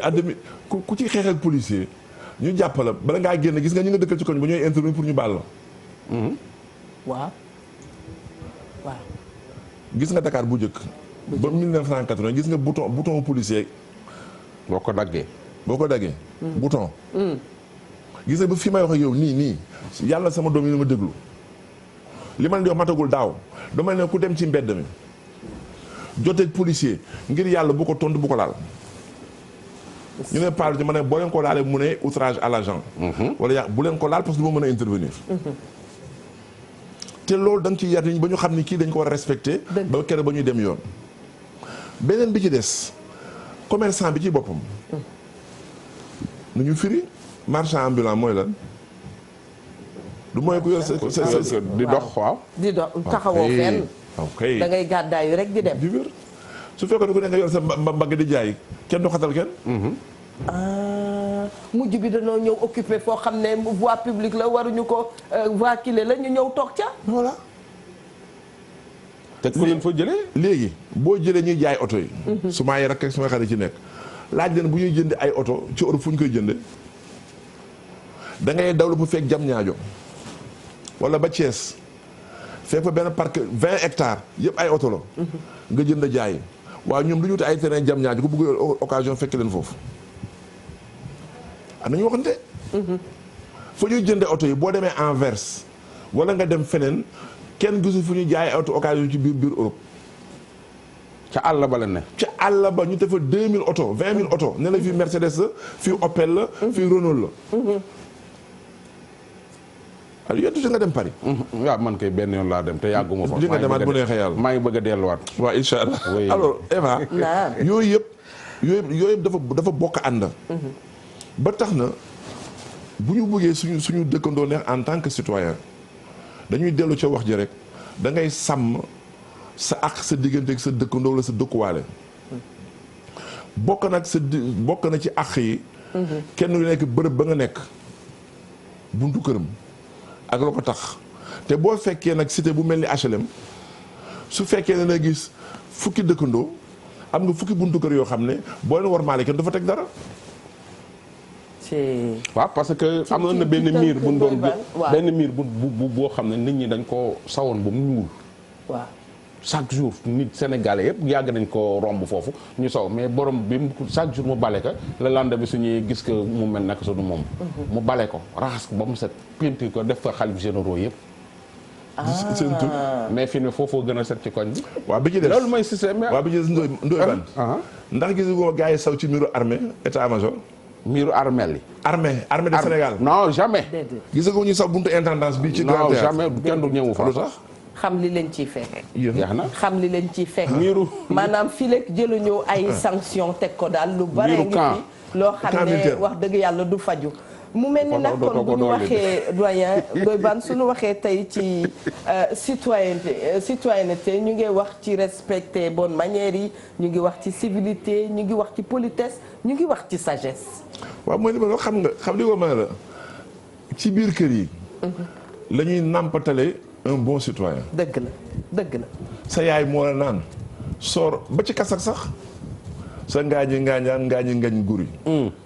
addemi ku ci xeex ak policier ñu jàpp la bala ngaa génn gis nga ñu nga dëkkal ci koñ ba ñooy intervenir pour ñu baal la. waaw. gis nga Dakar bu njëkk. ba 1980 gis nga bouton policier. boo ko daggee. bouton. gis nga ba fi may wax ak yow nii yàlla sama doom yi ma déglu li ma leen di wax matagul daaw dama ne ku dem ci mbedd mi joteeg policier ngir yàlla bu ko tontu bu ko laal. ñu ne parle ma ne boo leen ko laalee mu ne outrage à l'agent. wala bu leen ko laal parce que du ma mën a intervenir. te loolu da nga ciy yar ba ñu xam ni kii dañ ko war a respecté. ba keroog ba ñuy dem yoon. beneen bi ci des commerçant bi ci boppam. nu ñu firi marchand ambulant mooy lan. du mooy ku yor sa di dox waaw. di dox taxawoo fenn. da ngay gàddaayu rek di dem. di wér su fekkoon ku ne nga yor sa mbagg di jaay kenn du xatal kenn. mujj bi dañoo ñëw occupé foo xam ne voie publique la waruñu ko voie kilé la ñu ñëw toog ca. voilà. te ku leen fa jëlee. léegi boo jëlee ñuy jaay oto yi. su ma ay rakk ak suma xarit ci nekk laaj leen bu ñuy jënd ay oto ci Europe fu ñu koy jënde da ngay dawlu bu fekk jam ñaajo wala ba Thiès fekk fa benn parc 20 hectares yëpp ay oto la. nga jënd jaay waaw ñoom du ñu wute ay terrain jam ñaajo ku bëgg occasion fekk leen foofu. am na ñu waxante. fa ñuy jënde oto yi boo demee Anvers wala nga dem feneen kenn gisul fu ñuy jaay oto occasion ci biir Europe. ca àll ba la ne. ca àll ba ñu defa 2000 oto 20 000 oto ne la fii Mercedes la fii Opel la. fii Renault la. alors yéen toujours nga dem Paris. waaw man kay benn yoon laa dem te yàgguma fa. li nga demaat bu neexee yàlla. maa ngi bëgg a delluwaat. waaw incha allah alors Eva. yooyu yëpp dafa bokk ànd. ba tax na bu ñu bëggee suñu dëkkandoo neex en tant que citoyen dañuy dellu ca wax ji rek da ngay sàmm sa ak sa diggante ak sa dëkkandoo la sa dëkkuwaale. bokk na ci ak yi. kenn ku nekk bërëb ba nga nekk buntu këram ak la ko tax te boo fekkee nag cité bu mel ni HLM su fekkee ne na gis fukki dëkkandoo am nga fukki buntu kër yoo xam ne boo leen warmaale kenn dafa teg dara. waaw parce que amoon na benn miir bu doon benn miir bu boo xam ne nit ñi dañ ko sawoon ba mu ñuul. waaw chaque jour nit Sénégalais yëpp yàgg nañ ko romb foofu ñu saw mais borom bi chaque jour mu bale ko le lendemain bi suñuy gis que mu mel naka sunu moom. mu bale ko raxas ko ba mu set peinture ko def fa xalif généraux yëpp. seen tur mais fi ne foofoo gën a set ci koñ bi. waaw bi ci des loolu mooy système. waaw bi ci des Ndoye Bane. ndax gis nga gars yi saw ci miiru armée état major. miiru armeel yi. armée de Sénégal. non jamais. gis nga ñu sax buntu intendance bi ci grand théâtre. non jamais kenn du ñëwu fa. lu tax xam li leen ciy fekk. jeex na xam li leen ciy fekk. miiru maanaam fii léegi jëluñu ay sanction teg ko daal lu bare ngi fi loo xam ne wax dëgg yàlla du faju mu mel ni nag kon bu ñu waxee doyen Ndoye Bane suñu waxee tey ci citoyenneté ñu ngi wax ci respecter bonne manière yi ñu ngi wax ci civilité ñu ngi wax ci politesse ñu ngi wax ci sagesse. waaw mooy li ma xam li ko mën la ci biir kër yi. la ñuy nàmpatale un bon citoyen. dëgg la. sa yaay moo la naan soor ba ci kasak sax sa ngaañi ngañ guri.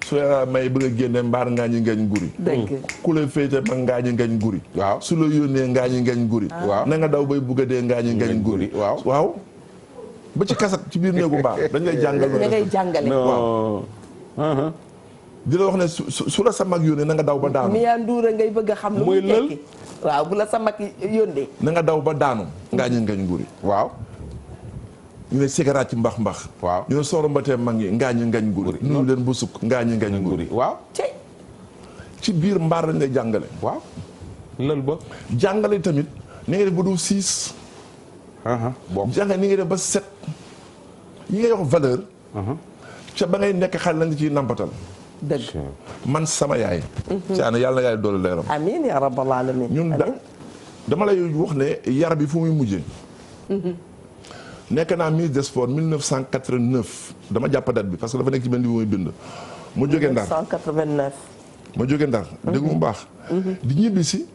su la may bëgg a génne mbaar ngaañi ngañ guri. dëgg ku la féete ba ngaañi ngañ guri. waaw su la yónnee ngaañi ngañ guri. waaw na nga daw bay bugg a dee ngaañi ngañ guri. waaw ba ci kasak ci biir néegu mbaax dañ lay jàngal. da ngay jàngale waaw. di la wax ne su la sa mag yónnee na nga daw ba daanu. Miya Ndour ngay bëgg a xam lu muy tekki. waaw bu la sa mag yónnee. na nga daw ba daanu. ngaañi ngañ guri. waaw. ñu ne sigaraat ci mbax. waaw ñu ne sooro mbatee mag ñi ngaañi ngañ guri. nuyu leen bu sukk ngaañi ngañ guri. waaw. ci biir mbaar lañ lay jàngale. waaw. lël ba. jàngale tamit ni nga def ba du siis. bon jàngale ni nga def ba set. yi ngay wax valeur. ca ba ngay nekk xale la nga ciy nampatal. dëgg man sama yaay. caana yàlla na yaay doole leeram. amiin yaa rabbal alamin. ñun dama lay wax ne yar bi fu muy mujjee. nekk naa ministre des sports 1989 dama jàpp date bi parce que dafa nekk ci benn bi muy bind. ma jógee Ndar 1989. ma jógee Ndar. dégg mu baax. di ñibbi si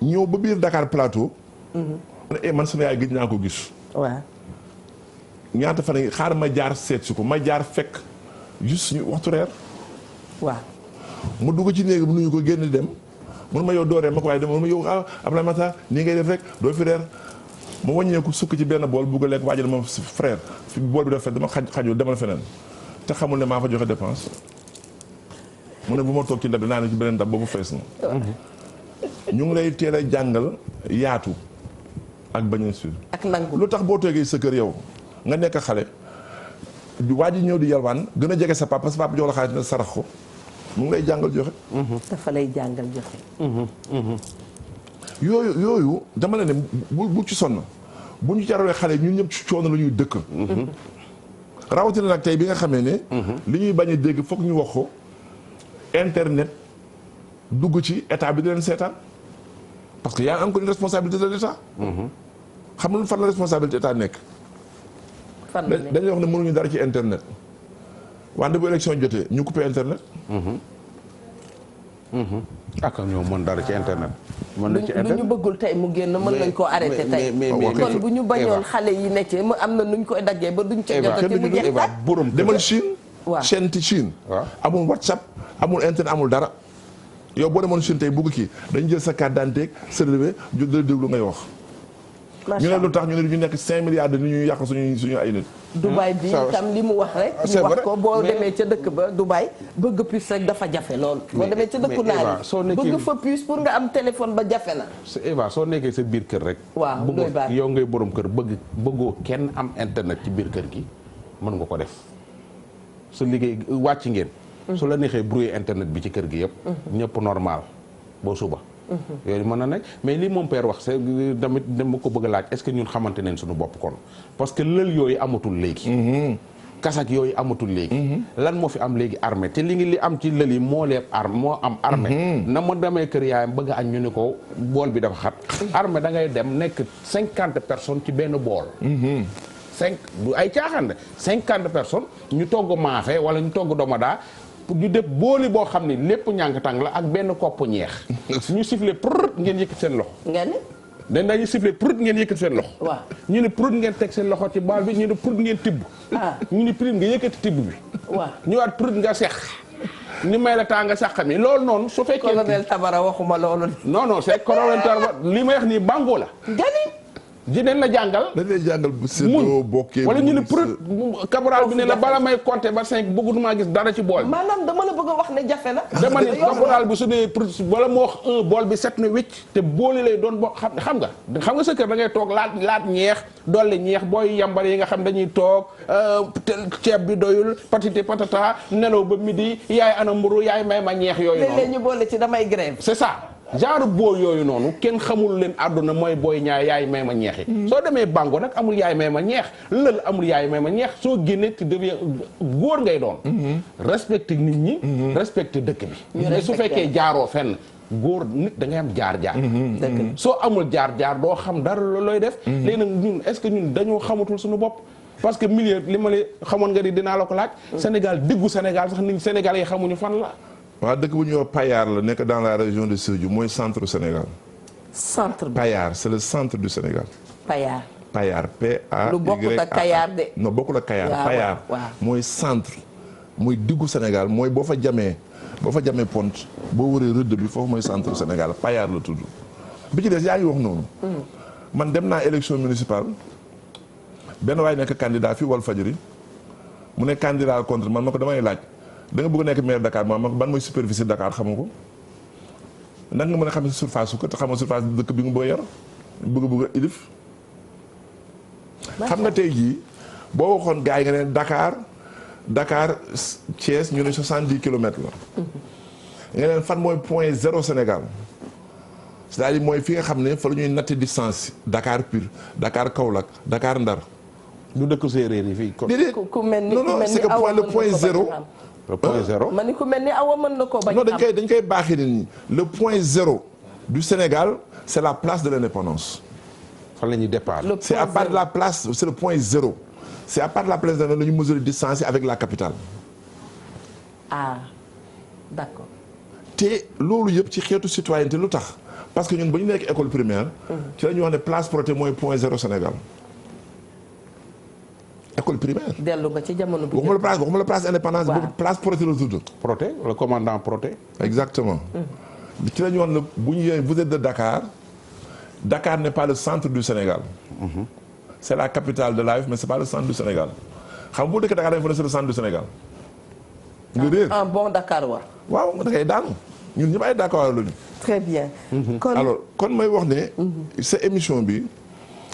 ñëw ba biir Dakar Plateau. man sama yaay gëj naa ko gis. waaw. ñaata fan yi xaar ma jaar seet si ko ma jaar fekk juste ñu waxtu reer. waaw. mu dugg ci néeg bi nuyu ko génn dem mun ma yow doo reer ma ko waaye dem mun ma yow Abdoulaye Makhtar nii ngay def rek doo fi reer mu wàññeeku sukk ci benn bool bugg a lekk waajal ma frère fi bool bi dafa fet dama xajul demal feneen te xamul ne maa fa joxe dépense mu ne bu ma toog ci ndab naa ne ci beneen ndab boobu fees na. ñu ngi lay teel a jàngal yaatu ak bañ a suur. ak nangu lu tax boo toogee sa kër yow nga nekk xale waa ji ñëw di yalwaan gën a jege sa papa jox la xaalis ne sarax ko mu ngi lay jàngal joxe. dafa lay jàngal joxe. yooyu dama la ne bu ci sonn bu ñu jaralee xale ñun ñëpp ci coono la ñuy dëkk. rawatina nag tey bi nga xamee ne. li ñuy bañ a dégg foog ñu wax ko internet dugg ci état bi di leen seetaan parce que y a encore une responsabilité de l'état. xam nga fan la responsabilité état nekk. fan la nekk dañuy wax ne mënuñu dara ci internet wante bu élection jotee ñu coupé internet. ak ñoo mën dara ci internet. mën na ci internet lu ñu bëggul tey mu génn mën nañ koo arrêté tey. kon bu ñu bañoon xale yi nekk mu am na nuñ koy daggee ba duñ ca jotati mu jeex tàkk. borom demal Chine. waaw chaîne ti Chine. amul WhatsApp amul internet amul dara. yow boo demoon Chine tey bugg kii dañu jël sa carte d'identité sa relevé ju déglu ngay wax. ñu ne lu tax ñu ne ñu nekk 5 milliards de nit ñuy yàq suñu ay nit. Dubaï bi tam li mu wax rek. ñu wax ko boo demee ca dëkk ba Dubaï bëgg puce rek dafa jafe lool. boo demee ca dëkku naar yi bëgg fa puce pour nga am téléphone ba jafe na. Eva soo nekkee sa biir kër rek. waaw doy baax yow ngay borom kër bëggoo kenn am internet ci biir kër gi mën nga ko def su liggéey wàcc ngeen. su la neexee brouiller internet bi ci kër gi yëpp. ñëpp normal boo suba. yooyu mën na nekk mais li moom père wax c'est tamit dama ko bëgg a laaj est-ce que ñun xamante neen suñu bopp kon parce que lël yooyu amatul léegi. kasak yooyu amatul léegi. lan moo fi am léegi armée te li am ci lël yi moo am armée. na ma demee kër yaayam bëgg a añ ñu ni ko bool bi dafa xat. armée da ngay dem nekk 50 personnes ci benn bool. du ay caaxaan de 50 personnes ñu togg maafe wala ñu togg domadaa. ñu def booli boo xam ne lépp ñànkatang la ak benn kopp ñeex. ñu sifflé prut ngeen yëkkat seen loxo. nga ne. dañu sifflé prut ngeen yëkkat seen loxo. waaw ñu ne prut ngeen teg seen loxo ci baal bi ñu ne prut ngeen tibb. ñu ne prut nga yëkkati tibb bi. waaw ñëwaat prut nga sex. ni may la taa nga sax mi loolu noonu su fekkee. colonel Tabara waxuma loolu. non c'est colonel Tabara li may wax nii bango la. dinañ la jàngal. dañ lay jàngal bu séddoo bokkee. wala ñu ne prut caporal bi ne la bala may compter ba 5 bëggutuma gis dara ci bool bi. maanaam dama la bëgg a wax ne jafe na. dama ne caporal bi su dee prut wala moo wax 1 bool bi set na wécc. te booli lay doon boo xam nga sa kër da ngay toog laat ñeex dolli ñeex booy yambar yi nga xam dañuy toog ceeb bi doyul patati patata nelaw ba midi yaay ana mburu yaay may ma ñeex yooyu noonu. léeg-léeg ñu boole ci damay grève. c'est ça. genre booy yooyu noonu kenn xamul leen àdduna mooy booy ñaay yaay may ma ñeexi soo demee bango nag amul yaay may ma ñeex lël amul yaay may ma ñeex soo génnee tu deviens góor ngay doon respecté nit ñi respecté dëkk bi mais su fekkee jaaroo fenn góor nit da ngay am jaar-jaar soo amul jaar-jaar doo xam dara looy def léegi nag ñun est-ce que ñun dañoo xamatul suñu bopp parce que milieu li ma la xamoon nga di dinaa la ko laaj Sénégal diggu Sénégal sax nit Sénégal yi xamuñu fan la waaw dëkk bu ñuy wax Payar la nekk dans la région de Sédhiou mooy centre Sénégal. centre bi Payar c'est le centre du Sénégal. Payar. Payar P-A-Y. lu bokkut ak Kayar de. non bokkut ak Kayar. Payar mooy centre. mooy diggu Sénégal mooy boo fa jamee pont boo wëree rëdd bi foofu mooy centre Sénégal Payar la tudd. bi ci des yaa ngi wax noonu. man dem naa élection municipale benn waay nekk candidat fii Walfadjri mu ne candidat contre man ma ko damay laaj. da nga bëgg nekk maire Dakar ma ban mooy superficie Dakar xamu ko nan nga mën a xam ne surface su ko te xam nga surface dëkk bi nga bëgg a yor bëgg a ilif xam nga tey jii boo waxoon gars yi nga ne Dakar Thiès ñu ne 70 kilomètres la nga ne fan mooy point zéro Sénégal c'est-à-dire mooy fi nga xam ne fa la ñuy natt distance Dakar Pire Dakar Kaolack Dakar Ndar du dëkk séeréer yi fii déedéet ku mel ni non c'est que point le point zéro le point zéro. ma ni ku mel ni awa mën na koo bañ non dañ koy baaxee nit ñi le point zéro du Sénégal c'est la place de l'indépendance. fan la ñuy départ. c'est à part de la place c'est le point zéro. c'est à part de la place de la ñu mesurer distance avec la capitale. ah d'accord. te loolu yëpp ci xeetu citoyenneté lu tax parce que ñun ba ñu nekk école primaire. ci la ñuy wax ne place Protet mooy point zéro Sénégal. école primaire. dellu nga ci jamono bi. waxuma la place indépendance. waaw boobu place Protet la tudd. Protet le commandant Protet. exactement. ci la ñu wax ne bu ñu yee vous êtes de Dakar. Dakar n'est pas le centre du Sénégal. C'est la capitale de l'AOF mais c'est pas le centre du Sénégal. xam nga boo dëkk Dakar dañu fa ne c'est le centre du Sénégal. nga réer un bon Dakar wa. waaw da ngay daanu ñun ñëpp ay Dakar lañu. très bien. kon may wax ne. sa émission bi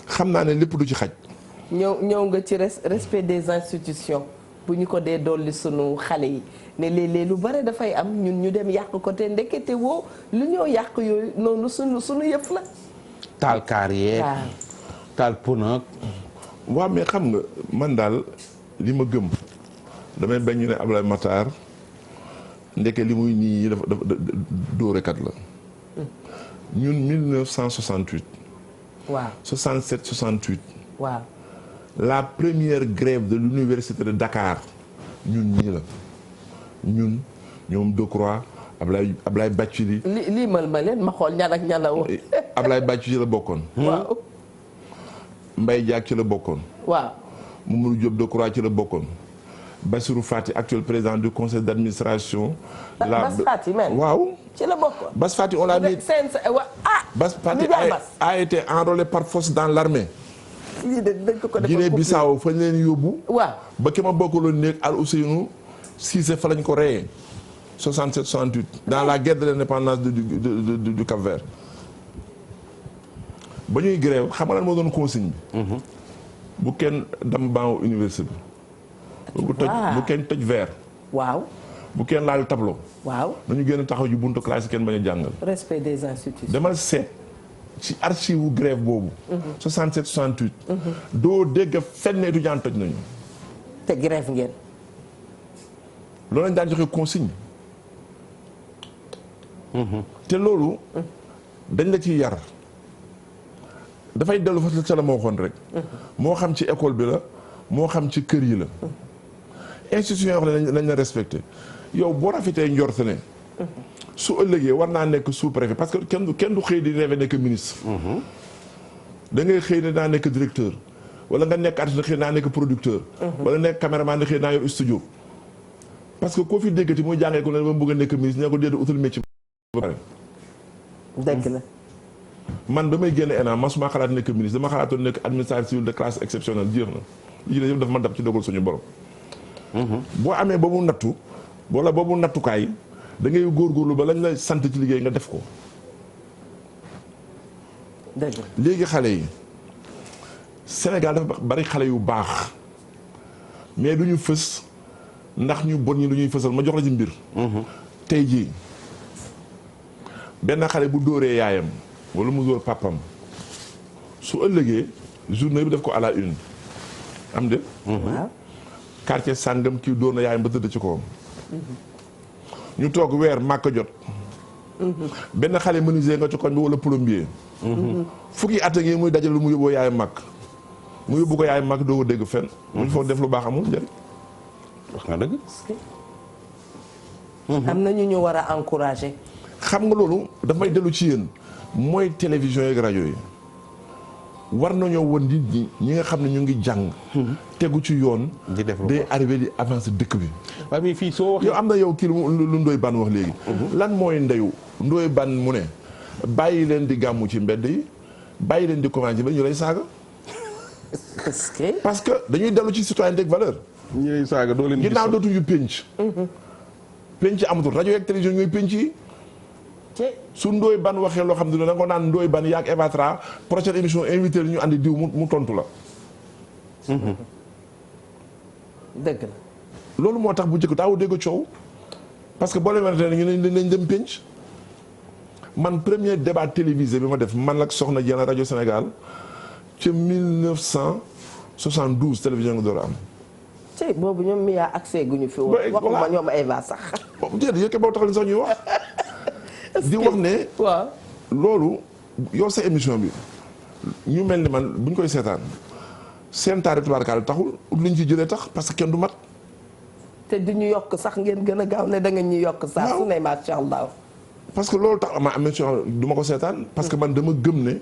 xam naa ne lépp du ci xaj. ñëw nga ci respect des institutions bu ñu ko dee dolli sunu xale yi ne léeg-léeg lu bare dafay am ñun ñu dem yàq ko te ndekete woo lu ñoo yàq yooyu noonu sunu yëf la. taal kaar yeeg taal pneu. waaw mais xam nga man daal li ma gëm damay bañ ñu ne Abdoulaye Matar ndeke li muy nii dafa dóorekat la. ñun 1968. waaw 67 68. waaw. la première grève de l'université de Dakar ñun ñii la ñun ñoom Decroix Ablaye Bathily. lii ma leen ma xool ñan ak ñan la woon. Ablaye Bathily ci la bokkoon. waaw. Mbaye Diack ci la bokkoon. waaw. Mamadou Diop Decroix ci la bokkoon. Bassirou Fati actuel président du conseil d'administration. Bass Fati même. waaw. ci la bokkoon. Bass Fati on l'a mis. Bass Fati a été enrôlé par force dans l'armée. lii de dañ ko defal Guinée-Bissau fa ñu leen yóbbu. waaw ba ki ma bokkaloon néeg Al Ousseynou Cissé fa lañ ko reyee 67 68 dans la guerre de l'indépendance du Cap-Vert. ba ñuy grève xam nga lan moo doon consigne bi. bu kenn dam ban université bi. bu kenn toj verre. waaw. bu kenn laal tableau. waaw. nañu gën a taxaw ji buntu classe kenn bañ a jàngal. respect des institutions. demal seet ci archive wu grève boobu. 67 68. doo dégg fenn étudiant toj nañu. te grève ngeen. loolu lañ daan joxe consigne. te loolu. dañ la ciy yar. dafay dellu fa ca la ma waxoon rek. moo xam ci école bi la moo xam ci kër yi la. institution yoo xam ne nañ la respecté yow boo rafetee njort ne. su ëllëgee war naa nekk sous-préfet parce que kenn du xëy di rêver nekk ministre. da ngay xëy ne naa nekk directeur wala nga nekk artiste xëy naa nekk producteur. wala nekk caméraman xëy naa yor studio. parce que koo fi déggati muy jàngee ko ne ba bëgg a nekk ministre ñoo ko déedéet utal métier ba pare. dëgg la. man ba may génn ENA man su ma xalaat nekk ministre dama xalaatoon nekk administrateur civil de classe exceptionnelle jeex na lii la yëpp dafa ma dab ci dogal suñu borom. boo amee boobu nattu wala boobu nattukaay da ngay góorgóorlu ba lañ la sant ci liggéey nga def ko. dëgg léegi xale yi Sénégal dafa bari xale yu baax mais du ñu fës ndax ñu bon ñi lu ñuy fësal ma jox la ci mbir. tey jii benn xale bu dóoree yaayam wala mu dóor papam su ëllëgee journée bi def ko à la une am de. waaw. quartier sàngam kii dóor na yaayam ba tëdd ci kawam. ñu toog weer màkk jot. benn xale menuisier nga ci koñ bi wala plombier. fukki at ngi muy dajale lu mu yóbboo yaayam màkk. mu yóbbu ko yaayam màkk doo ko dégg fenn. mu foog def lu baax amul njëriñ. wax nga dëgg. am na ñu war a encourager. xam nga loolu daf may dellu ci yéen mooy télévision yeeg rajo yi war nañoo won nit ñi nga xam ne ñu ngi jàng. tegu ci yoon. di def lu day arrivé di avancer dëkk bi. waaye mais fii soo waxee. yow am na yow kii lu Ndoye Bane wax léegi. lan mooy ndeyu Ndoye Bane mu ne bàyyi leen di gàmmu ci mbedd yi bàyyi leen di commencé ba ñu lay saaga. parce que dañuy dellu ci citoyenneté ak valeur. ñu lay saaga doo leen gis ginnaaw dootuñu penc. penc amatul rajo yeeg télévision ñooy penc yi. su Ndoye Bane waxee loo xam ne da nga ko naan Ndoye Bane yaag Eva Tra prochaine émission invité ñu andi diw mu tontu la. dëgg la. loolu moo tax bu njëkk daaw dégg coow parce que boo leen waxee ne ñu ne nañ dem penc man premier débat télévisé bi ma def man ak Soxna Dieng rajo Sénégal ca 1972 télévision nga door a am. ci boobu ñoom mi yaa accès gu ñu fi woon. waxuma ñoom Eva sax. déedéet yëpp boo tax leen sax ñuy wax. di wax ne. waaw loolu yow sa émission bi ñu mel ni man bu ñu koy seetaan seen taari tubaarkaal taxul li ñu ci jëlee tax parce que kenn du mat. te du ñu yokk sax ngeen gën a gaaw ne da nga ñu yokk saa su ne macha allah. parce que loolu tax ma émission du ma ko seetaan parce que man dama gëm ne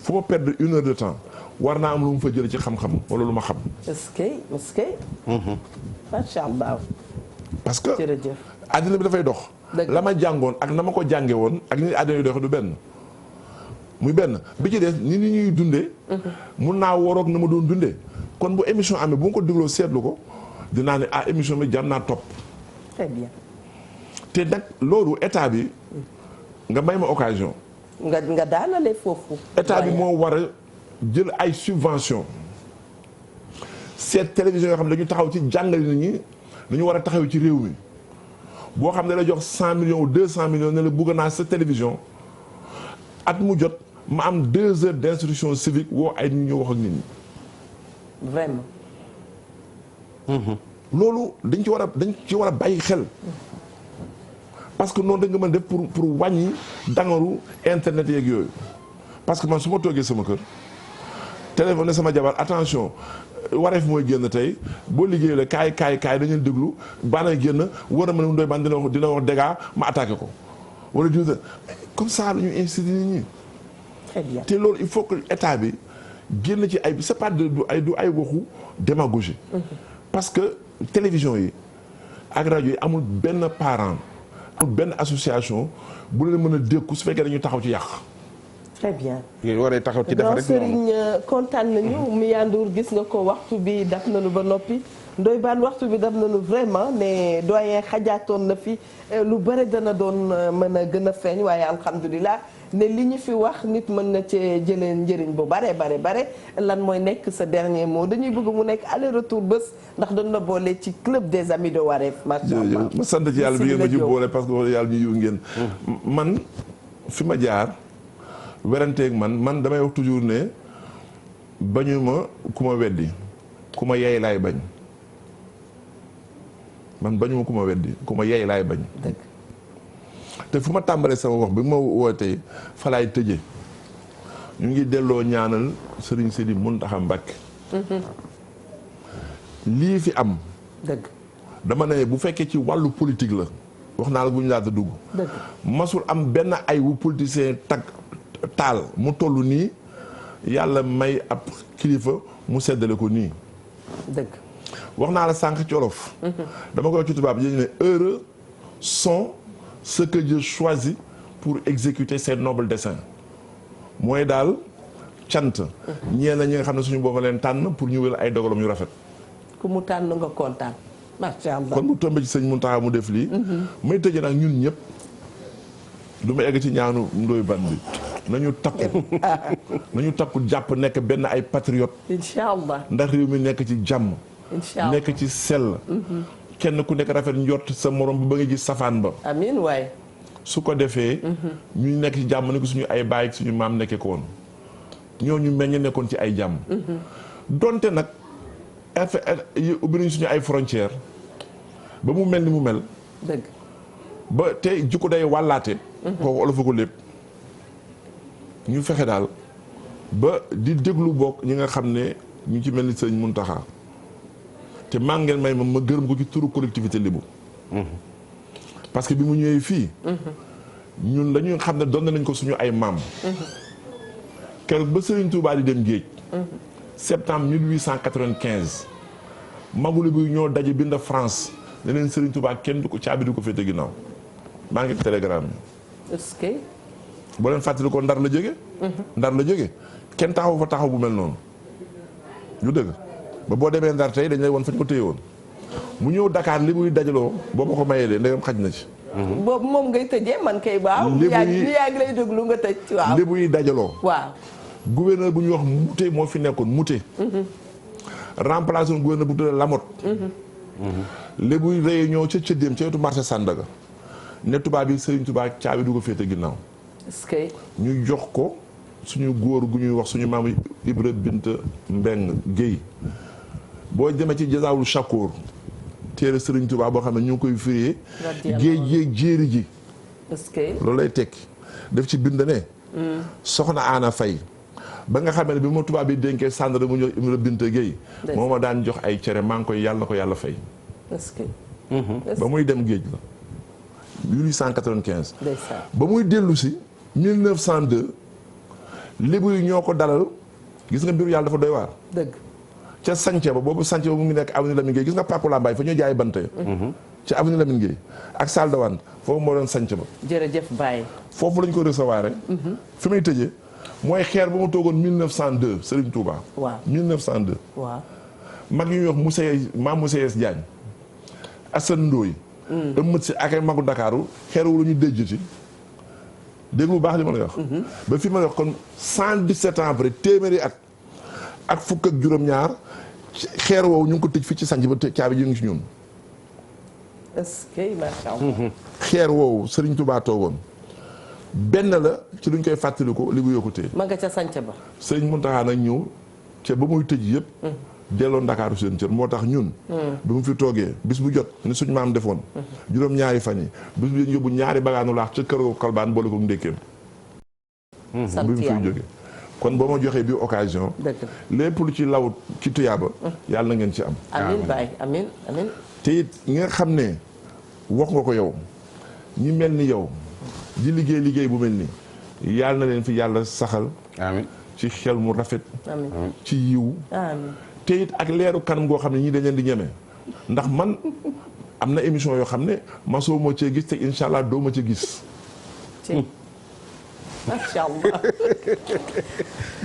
fu ma perdre 1 heure de temps war naa am lu mu fa jële ci xam-xam wala lu ma xam. est-ce que macha allah. parce que jërëjëf. àddina bi dafay dox. la ma jàngoon ak na ma ko jànge woon ak ni àddina yi dox du benn. muy benn bi ci des ni ñuy dundee. mun naa waroog na ma doon dundee. kon bu émission amee bu ma ko dégloo seetlu ko dinaa ne émission bi jar naa topp. très bien. te nag loolu état bi nga may ma occasion. nga daanale foofu. état bi moo war a jël ay subvention seet télévision yoo xam ne dañu taxaw ci jàngale nit ñi dañu war a taxaw ci réew mi boo xam ne la jox 100 millions ou 200 millions ne la bugg naa sa télévision at mu jot ma am 2 heures d'instruction civique woo ay nit ñu wax ak nit ñi. vraiment. loolu dañ ci war a bàyyi xel. parce que noonu da nga mën def pour wàññi dangaru internet yeeg yooyu parce que man su ma toogee sama kër téléphone sama jabar attention wareef mooy génn tey boo liggéeyee la kaay dañu déglu baana génn war a mën a ndoy ban dina wax dégâts ma attaqué ko wala di comme ça la ñu inciter nit ñi. très bien. te loolu il faut que état bi génn ci ay c'est pas du ay waxu démagogie. parce que télévision yi ak rajo yi amul benn parent. benn association bu leen mën a dékku su fekkee dañu taxaw ci yàq. très bien. yéen waree taxaw ci defar rek Serigne kontaan nañu. Miya Ndour gis nga ko waxtu bi daf nañu ba noppi Ndoye Bane waxtu bi daf nañu vraiment ne doyen xajaatoon na fi lu bëri dana doon mën a gën a feeñ waaye alhamdulilah ne li ñu fi wax nit mën na cee jëlee njëriñ bu bare lan mooy nekk sa dernier mot dañuy bëgg mu nekk aller retour bés ndax dañu la boole ci club des amis de Wareef. macha allah ma sant ci yàlla bi ngeen ma ci boole parce que yàlla ñu yiw ngeen. man fi ma jaar weranteeg man damay wax toujours ne bañu ma ku ma weddi ku ma yey laay bañ man bañu ma ku ma weddi ku ma yey laay bañ. te fu ma tàmbalee sama wax bi ma wootee fa laay tëjee ñu ngi delloo ñaanal Serigne Sidi Mountakha Mbacké. lii fi am. dëgg. dama ne bu fekkee ci wàllu politique la wax naa la bu ñu laata dugg. dëgg. masul am benn ay wu politicien taal mu toll nii yàlla may ab kilifa mu seddale ko nii. dëgg. wax naa la sànq ci wolof. dama koy ci tubaab yi ne heureux sont ceux que Dieu choisit pour exécuter ses nobles desseins mooy daal cant. ñee na ñi nga xam ne suñu booba leen tànn pour ñu wél ay dogalam yu rafet. ku mu tànn nga kontaan. macha allah kon mu tombé ci sëñ Mountakha mu def lii. may tëjee nag ñun ñëpp du ma egg ci ñaanu Ndoye Bane bi nañu takku jàpp nekk benn ay patriote. incha allah ndax réew mi nekk ci jàmm. incha allah nekk ci sell. kenn ku nekk rafet njort sa morom bi ba nga gis safaan ba. amiin waay. su ko defee. ñu nekk ci jàmm ne ko suñu ay baay ak suñu maam nekkee ko woon ñooñu meññ nekkoon ci ay jàmm. donte nag ubbi nañu suñu ay frontières ba mu mel ni mu mel. dëgg. ba te jikko day wàllaate. kooku olof ko lépp. ñu fexe daal ba di déglu bokk ñi nga xam ne ñu ci mel ni sëñ Mountakha te maa ngeen may ma gërëm ko ci turu collectivité Lébu. parce que bi mu ñëwee fii. ñun dañuy xam ne doon nañ ko suñu ay maam. keroog ba Serigne Touba di dem géej. septembre 1895 magulu bi ñoo daje bind France ne leen Serigne Touba kenn du ko caabi du ko féete ginnaaw maa ngi télégramme yi. est-ce que. boo leen fàttali ko ndar la jóge ndar la jóge kenn taxaw fa taxaw bu mel noonu. lu dëgg ba boo demee ndar tey dañ lay woon fañ ko téye woon mu ñëw Dakar li muy dajaloo boo ma ko mayee de ndegam xaj na ci. boobu moom ngay tëjee man kay waaw. lébu yi yaa ngi lay déglu nga tëj. waaw lébu yi dajaloo. waaw. gouverneur bu ñuy wax Mouté moo fi nekkoon Mouté. remplacé woon gouverneur bu tudd Lamotte. lébu yi réunion ca Cëddeem ca wetu marché Sandaga ne tubaab yi Serigne Touba caabi du ko féete ginnaaw. est-ce que. ñu jox ko suñu góor gu ñuy wax suñu maam Ibra Bint Mbeng Guèye boo demee ci Jazaawul Chakour téere Serigne Touba boo xam ne ñu ngi koy firee géej géej jéeri ji. est-ce que. loolu lay tekki def ci bind ne. soxna Ana Faye ba nga xam ne bi ma tubaab bi dénkee sàndara mu ñëw Ibra Bint Guèye moo ma daan jox ay cere maa ngi koy yàlla na ko yàlla fay. est-ce que. ba muy dem géej la 1895. ndeysaan. ba muy dellu si 1902 lébu yi ñoo ko dalal gis nga mbiru yàlla dafa doy waar. dëgg. ca sànce ba boobu sànce ba mu ngi nekk avenue Lamine Gueye gis nga Papa Lambaye fa ñuy jaay bante. ca avenue Lamine Gueye ak salle de vente foofu moo doon sànce ba. jërëjëf Baye. foofu lañ ko recevoir rek. fi may tëjee mooy xeer ba mu toogoon 1902 Serigne Touba. waaw 1902. waaw. mag yi ñuy wax Moussa Yes Diagne Assane Ndoye. ëmmat si ak ay magu Ndakaaru xeer wu la ñu déj ci dégg bu baax li ma lay wax. ba fi ma lay wax kon 117 ans après téeméeri at ak fukk ak juróom-ñaar xeer woowu ñu ngi ko tëj fii ci sanc ba caabi ji ngi ci ñun. est-ce que macha Allah. xeer woowu Serigne Touba toogoon benn la ci luñ koy fàttaliku li bu yokkutee. ma nga ca sànce ba. Serigne Mountakha nag ñëw ca ba muy tëj yëpp. delloo Ndakaaru seen cër moo tax ñun. bi mu fi toogee bis bu jot ni suñ maam defoon. juróom-ñaari fan yi bis bu yóbbu ñaari bagaanu laax ca kër Kolbaan boole ko ndékkeem. sant bi mu fiy yàlla. jógee kon boo ma joxee bi occasion. dëgg. lépp lu ci law ci tuyaaba. yàlla na ngeen ci am. amiin Baye amiin amiin. te it ñi nga xam ne wax nga ko yow ñi mel ni yow di liggéey bu mel ni yàlla na leen fi yàlla saxal. amiin ci xel mu rafet. amiin ci yiw. amiin. te it ak leeru kanam goo xam ne ñii dañ leen di ñeme ndax man am na émission yoo xam ne masoo moo cee gis te incha allah doo ma ca gis. macha allah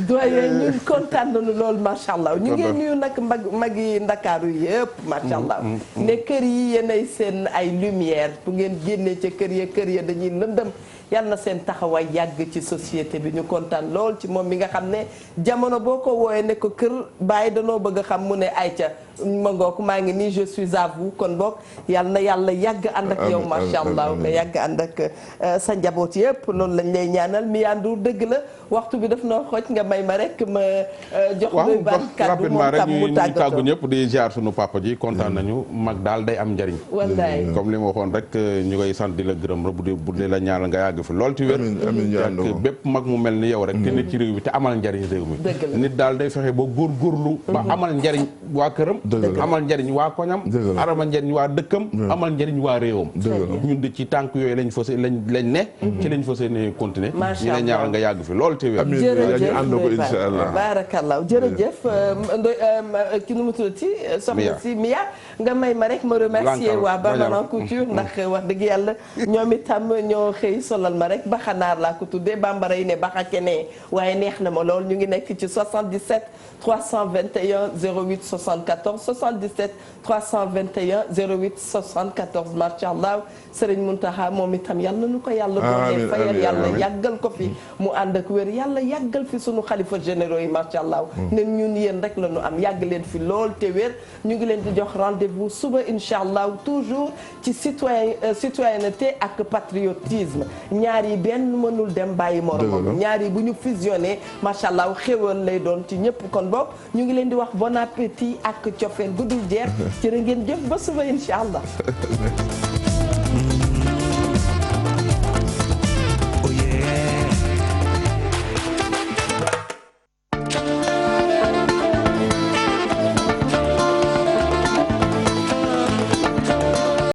doyen ñun kontaan nañu lool macha allah ñu ngi nuyu nag mag yi Ndakaaru yëpp macha allah. ne kër yi yéenay seen ay lumière bu ngeen génnee ca kër ya dañuy lëndëm. yàlla na seen taxawaay yàgg ci société bi ñu kontaan lool ci moom mi nga xam ne jamono boo ko wooyee ne ko kër bàyyi danoo bëgg a xam mu ne ayca ma ngoog maa ngi nii je suis à vous kon boog yàlla na yàlla yàgg ànd ak yow macha allah nga yàgg ànd ak sa njaboot yëpp loolu lañ lay ñaanal mi yandu dëgg la waxtu bi daf noo xooj nga may ma rek ma jox doy baan kàddu moom tam mu tàggu ñëpp di ziar sunu papa ji kontaan nañu mag daal day am njariñ wallaay comme li ma waxoon rek ñu koy sant di la gërëm rek bu dee la ñaanal nga yàgg fi lool ci wér ak bépp mag mu mel ni yow rek te nit ci réew mi te amal njariñ réew mi nit daal day fexe ba góorgóorlu ba amal njariñ waa këram amal njariñ waa koñam amal njariñ waa dëkkam amal njariñ waa réewam ñun di ci tànk yooyu lañ fas lañ ne ci lañ fas yéene continuer ñu ne ñaanal nga yàgg fi lool te wér ñu ànd ko insha allah barakallah jërëjëf ki nu mu tuddati soxna si Mia nga may ma rek ma remercier waa Bamanan Couture ndax wax dëgg yàlla ñoom itam ñoo xëy solal ma rek baxanaar laa ko tuddee bambara yi ne baxa kene waaye neex na ma lool ñu ngi nekk ci 77 321 08 74 77 321 08 74 macha allah Serigne Mountakha moom itam yàlla nu ko yàlla doole fayal yàlla yàggal ko fi mu ànd ak wér yàlla yàggal fi sunu xalifa généraux yi macha allah ne ñun yéen rek la ñu am yàgg leen fi lool te wér ñu ngi leen di jox rendez-vous suba incha allah toujours ci citoyenneté ak patriotisme ñaar yi benn mënul dem bàyyi moromam ñaar yi bu ñu fusionné macha allah xéwal lay doon ci ñëpp kon boog ñu ngi leen di wax bon appétit ak cofeel gudul jeex jërë ngeen jëf ba suba incha allah